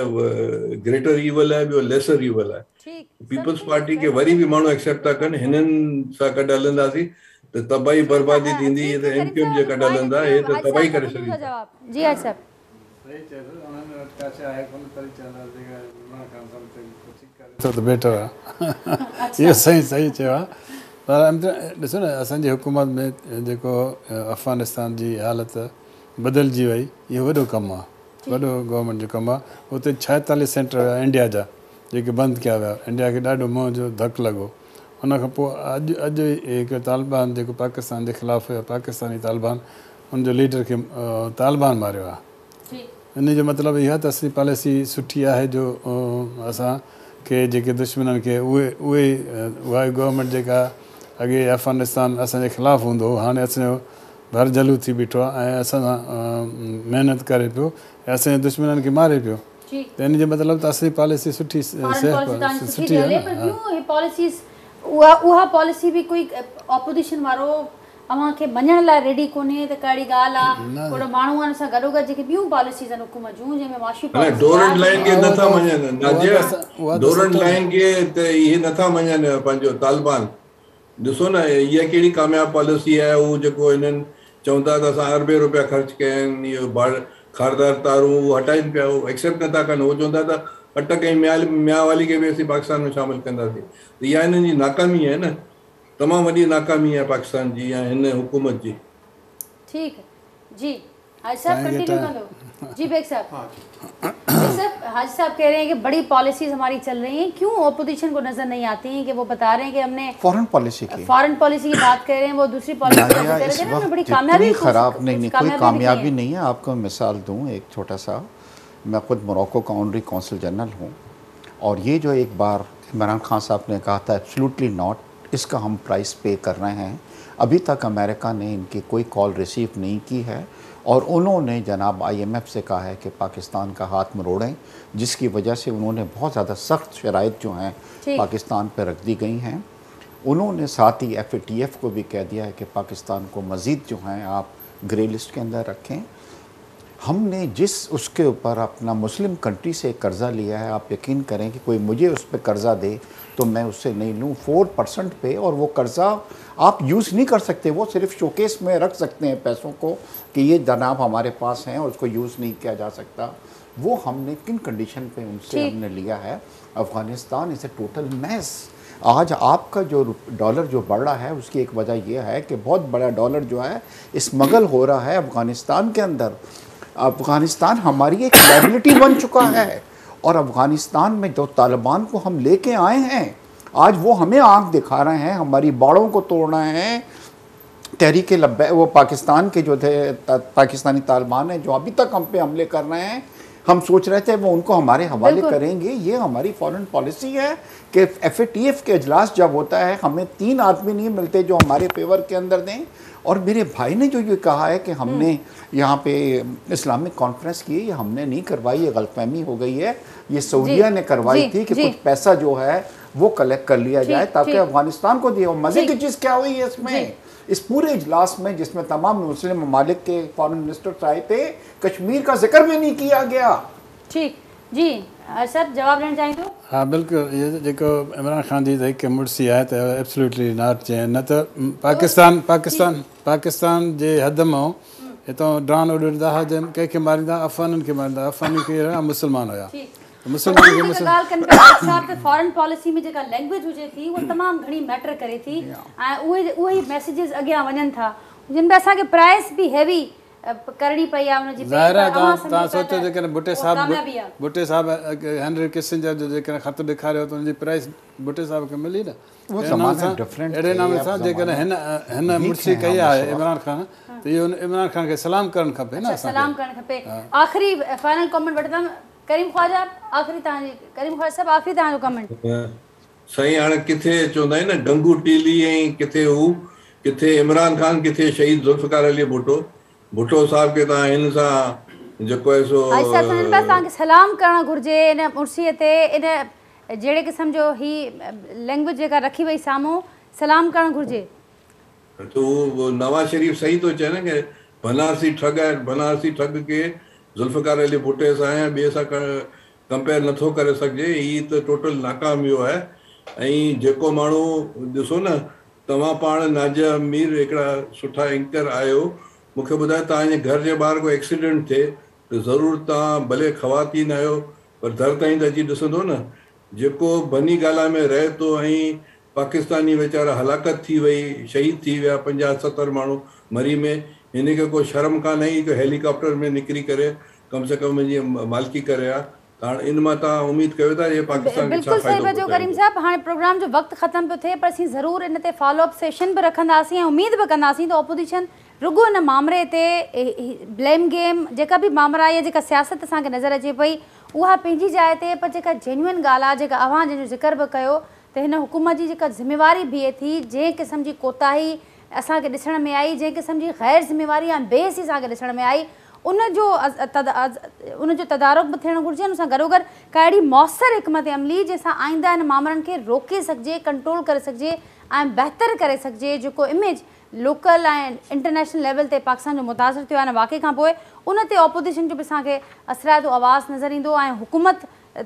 D: ग्रेटर ईवल आहे, ॿियो लेसर ईवल आहे। पीपल्स पार्टी खे वरी बि माण्हू एक्सेप्ट था कनि, हिननि सां गॾु हलंदासीं त तबाही बर्बादी थींदी। त एमक्यूएम जे गॾु हलंदा, हे त तबाही करे छॾींदा।
A: जी हाजी साहब,
B: त बेटर आहे, इहो सही चयो आहे। पर ॾिसो न, असांजी हुकूमत में जेको अफ़गानिस्तान जी हालत बदिलजी वई, इहो वॾो कमु आहे, वॾो गवर्नमेंट जो कमु आहे। हुते 46 सेंटर हुया इंडिया जा जेके बंदि कया विया। इंडिया खे ॾाढो मुंहं जो धकु लॻो। उन खां पोइ अॼु हिकु तालिबान जेको पाकिस्तान जे ख़िलाफ़ु हुयो, पाकिस्तानी तालिबान, उनजो लीडर खे तालिबान मारियो आहे। इन जो मतिलबु इहा त असांजी पॉलिसी सुठी आहे जो असांखे जेके दुश्मननि खे उहा गवर्नमेंट जेका अॻे अफ़गानिस्तान असांजे ख़िलाफ़ु हूंदो हुओ, हाणे असांजो भर जलू थी बीठो आहे ऐं असां सां महिनत करे पियो ऐं असांजे दुश्मननि खे मारे पियो। त इन जो मतिलबु त असांजी पॉलिसी सुठी आहे।
A: उहा पॉलिसी बि कोई ऑपोजिशन वारो अवां खे मञण लाइ रेडी कोन्हे, त कहिड़ी ॻाल्हि आहे। थोरो माण्हू आहिनि सां गॾोगॾु जेके ॿियूं पॉलिसीज़ आहिनि हुकूमत जूं, जंहिंमें माशी
D: डोरन लाइन खे नथा मञनि, डोरन लाइन खे त इहे नथा मञनि पंहिंजो तालिबान। ॾिसो न, इहा कहिड़ी कामयाबु पॉलिसी आहे। उहो जेको हिननि चवनि था त असां अरबे रुपया ख़र्च कया आहिनि, इहो खारदार तारूं उहो हटाइनि पिया, उहो एक्सेप्ट नथा कनि। उहो चवंदा त अटक ऐं म्यावाली खे बि असीं पाकिस्तान में शामिलु कंदासीं। त इहा हिननि जी नाकामी आहे न, तमामु वॾी नाकामी आहे पाकिस्तान जी या हिन हुकूमत जी।
A: ठीक है जी, हाजी साहब कंटिन्यू कर लो। जी बेग साहब, हाजी साहब कह रहे हैं कि बड़ी पॉलिसीज हमारी चल रही हैं, क्यों ऑपोजिशन को नजर नहीं आती हैं कि वो बता रहे हैं कि हमने
C: फॉरेन पॉलिसी
A: की बात कर रहे हैं, वो दूसरी पॉलिसी की बात कर रहे हैं। बड़ी कामयाबी
C: खराब नहीं, कोई कामयाबी नहीं है। आपको मिसाल दूं एक छोटा सा, मैं खुद मोरक्को का ऑनरी कौंसल जनरल हूँ, और ये जो एक बार इमरान खान साहब ने कहा था एब्सोल्युटली नॉट, इसका हम प्राइस पे कर रहे हैं। अभी तक अमेरिका ने इनकी कोई कॉल रिसीव नहीं की है, और उन्होंने जनाब IMF से कहा है कि पाकिस्तान का हाथ मरोड़ें, जिसकी वजह से उन्होंने बहुत ज़्यादा सख्त शराइत जो हैं पाकिस्तान पर रख दी गई हैं। उन्होंने साथ ही FATF को भी कह दिया है कि पाकिस्तान को मज़ीद जो हैं आप ग्रे लिस्ट के अंदर रखें। हमने जिस उसके ऊपर अपना मुस्लिम कंट्री से कर्ज़ा लिया है, आप यकीन करें कि कोई मुझे उस पर कर्ज़ा दे तो मैं उससे नहीं लूँ 4% पे, और वो कर्ज़ा आप यूज़ नहीं कर सकते, वो सिर्फ शोकेस में रख सकते हैं पैसों को कि ये जनाब हमारे पास हैं और उसको यूज़ नहीं किया जा सकता। वो हमने किन कंडीशन पे उनसे हमने लिया है। Afghanistan is a total mess. आज आपका जो डॉलर जो बढ़ रहा है उसकी एक वजह यह है कि बहुत बड़ा डॉलर जो है स्मगल हो रहा है अफ़गानिस्तान के अंदर। अफ़गानिस्तान हमारी एक लायबिलिटी बन चुका है, और अफ़गानिस्तान में जो तालिबान को हम लेके आए हैं आज वो हमें आंख दिखा रहे हैं, हमारी बाड़ों को तोड़ रहे हैं। तहरीक लब्बैक वो पाकिस्तान के जो थे पाकिस्तानी तालिबान हैं जो अभी तक हम पे हमले कर रहे हैं, हम सोच रहे थे वो उनको हमारे हवाले करेंगे। ये हमारी फॉरेन पॉलिसी है कि FATF के अजलास जब होता है हमें 3 आदमी नहीं मिलते जो हमारे फेवर के अंदर दें। और मेरे भाई ने जो ये कहा है कि हमने यहाँ पे इस्लामिक कॉन्फ्रेंस की, ये हमने नहीं करवाई, ये गलतफहमी हो गई है, ये सऊदीया ने करवाई थी कि कुछ पैसा जो है वो कलेक्ट कर लिया जाए ताकि अफगानिस्तान को दिया। मज़े की चीज़ क्या हुई है इसमें, इस पूरे इजलास में जिसमें तमाम मुस्लिम ममालिक के फॉरेन मिनिस्टर्स आए थे, कश्मीर का जिक्र भी नहीं किया गया।
A: ठीक जी सर, जवाब ॾियणु चाहिं थो?
B: हाँ बिल्कुलु, इहो जेको इमरान ख़ान जी हिकु मुड़सी आहे त एब्सोल्युटली नॉट चए, न त पाकिस्तान जे हद मां हितां ड्रोन उॾंदा हुआ, कंहिंखे मारींदा, अफ़गाननि खे मारींदा, अफ़गानी के मुसलमान हुया।
A: फॉरेन पॉलिसी में जेका लैंग्वेज हुजे थी वो तमामु घणी मैटर करे थी, ऐं उहे ई मैसेजेस अॻियां वञनि था जिन में असांखे प्राइस बि हैवी करणी पई आहे उनजी।
B: ज़ाहिर आहे तव्हां सोचो जेकॾहिं भुट्टे साहब हेनरी किसिंजर जो जेकॾहिं ख़त ॾेखारियो त हुनजी प्राइस भुट्टे साहब खे मिली न। अहिड़े नाले सां जेकॾहिं हिन मुड़सी कई आहे इमरान ख़ान, त इहो इमरान ख़ान खे सलाम करणु खपे न।
A: सलाम करणु खपे। आख़िरी फाइनल कमेंट वठंदमि करीम ख्वाजा, आख़िरी तव्हांजी करीम ख्वाजा साहब, आख़िरी तव्हांजो कमेंट।
D: साईं हाणे किथे चवंदा आहिनि न गंगू टीली ऐं किथे हू, किथे इमरान ख़ान, किथे शहीद ज़ुल्फ़िकार अली भुट्टो साहब के तव्हां हिन सां जेको आहे सो
A: तव्हांखे सलाम करणु घुरिजे इन मुड़सीअ ते, इन जहिड़े क़िस्म जो ही लैंग्वेज जेका रखी वई साम्हूं, सलाम करणु घुरिजे।
D: त उहो नवाज़ शरीफ़ सही थो चए न कि बनारसी ठग के ज़ुल्फ़िकार अली भुट्टे सां ऐं ॿिए सां कंपेयर नथो करे सघिजे। हीअ त टोटल नाकाम वियो आहे। ऐं जेको माण्हू ॾिसो न, तव्हां पाण नाजिया मीर हिकिड़ा सुठा एंकर आहियो, मूंखे ॿुधायो तव्हांजे घर जे ॿाहिरि को एक्सीडेंट थिए त ज़रूरु तव्हां भले ख़वातीन आहियो पर दर ताईं त अची ॾिसंदो न। जेको बनी गाला में रहे थो ऐं पाकिस्तानी वीचारा हलाकत थी वई, शहीद थी विया 50-70 माण्हू मरी में, हिन खे को शर्म कान आई कि हेलीकॉप्टर में निकिरी करे कम से कम मुंहिंजी मालिकी करे आहे। हाणे इन मां तव्हां उमेद कयो था ये पाकिस्तान खे छा फ़ाइदो?
A: बिल्कुलु सही करीम साहब, हाणे प्रोग्राम जो वक़्तु ख़तम पियो थिए, पर असीं ज़रूरु इन ते फॉलोअप सेशन बि रखंदासीं ऐं उमेद बि कंदासीं त ऑपोजिशन रुगो इन मामले ते ब्लेम गेम जेका बि मामला या जेका सियासत असांखे नज़र अचे पई उहा पंहिंजी जाइ ते, पर जेका जेन्युइन ॻाल्हि आहे, जेका अव्हां जंहिंजो ज़िक्र बि कयो त हिन हुकूमत जी जेका ज़िम्मेवारी बीहे थी, जंहिं क़िस्म जी कोताही असांखे ॾिसण में आई, जंहिं क़िस्म जी ग़ैर ज़िम्मेवारी ऐं बेइज़्ज़ती असांखे ॾिसण में आई, उनजो तदारुक बि थियणु घुरिजे। उन सां गॾोगॾु का अहिड़ी मौसर हिकमत अमली जंहिंसां आईंदा इन मामलनि खे रोके सघिजे, कंट्रोल करे सघिजे ऐं बहितर करे सघिजे। जेको इमेज लोकल ऐं इंटरनेशनल लेवल ते पाकिस्तान जो मुतासिर थियो आहे न वाक़ई खां पोइ, उन ते ऑपोजिशन जो बि असांखे असराइतो आवाज़ नज़र ईंदो ऐं हुकूमत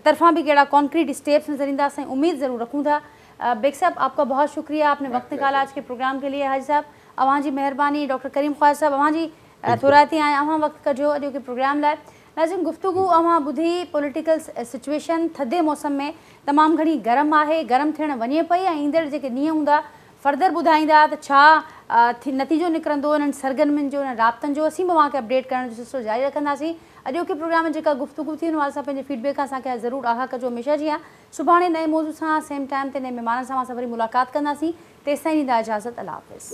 A: तरफ़ां बि कहिड़ा कॉन्क्रीट स्टेप्स नज़र ईंदा, असां उम्मीद ज़रूरु रखूं था। बेग साहब, आपका बहुत शुक्रिया, आपने वक्त निकाला आज के प्रोग्राम के लिए। हाजी साहब, अवां जी मेहरबानी। डॉक्टर करीम ख्वाजा साहब, अवां जी थोराती आए अवां वक्त कजो अॼु के प्रोग्राम लाइ। नाज़रीन, गुफ्तगू अवां ॿुधी पोलिटिकल सिचुएशन थधे मौसम में तमामु घणी गरम आहे, गरम थियण वञे पई ऐं ईंदड़ जेके ॾींहं हूंदा फर्दर ॿुधाईंदा त छा नतीजो निकिरंदो इन्हनि सरगर्मियुनि जो, इन्हनि राब्तनि जो। असीं बि अव्हांखे अपडेट करण जो सिलसिलो जारी रखंदासीं। अॼोके प्रोग्राम में जेका गुफ्तगू थी उन वारे सां पंहिंजे फीडबैक खां असांखे ज़रूरु आगाह कजो। हमेशह जीअं सुभाणे नए मौज़ू सां सेम टाइम ते नए महिमान सां वरी मुलाक़ात कंदासीं। तेसिताईं ॾींदा इजाज़त। अल्लाह हाफ़िज़।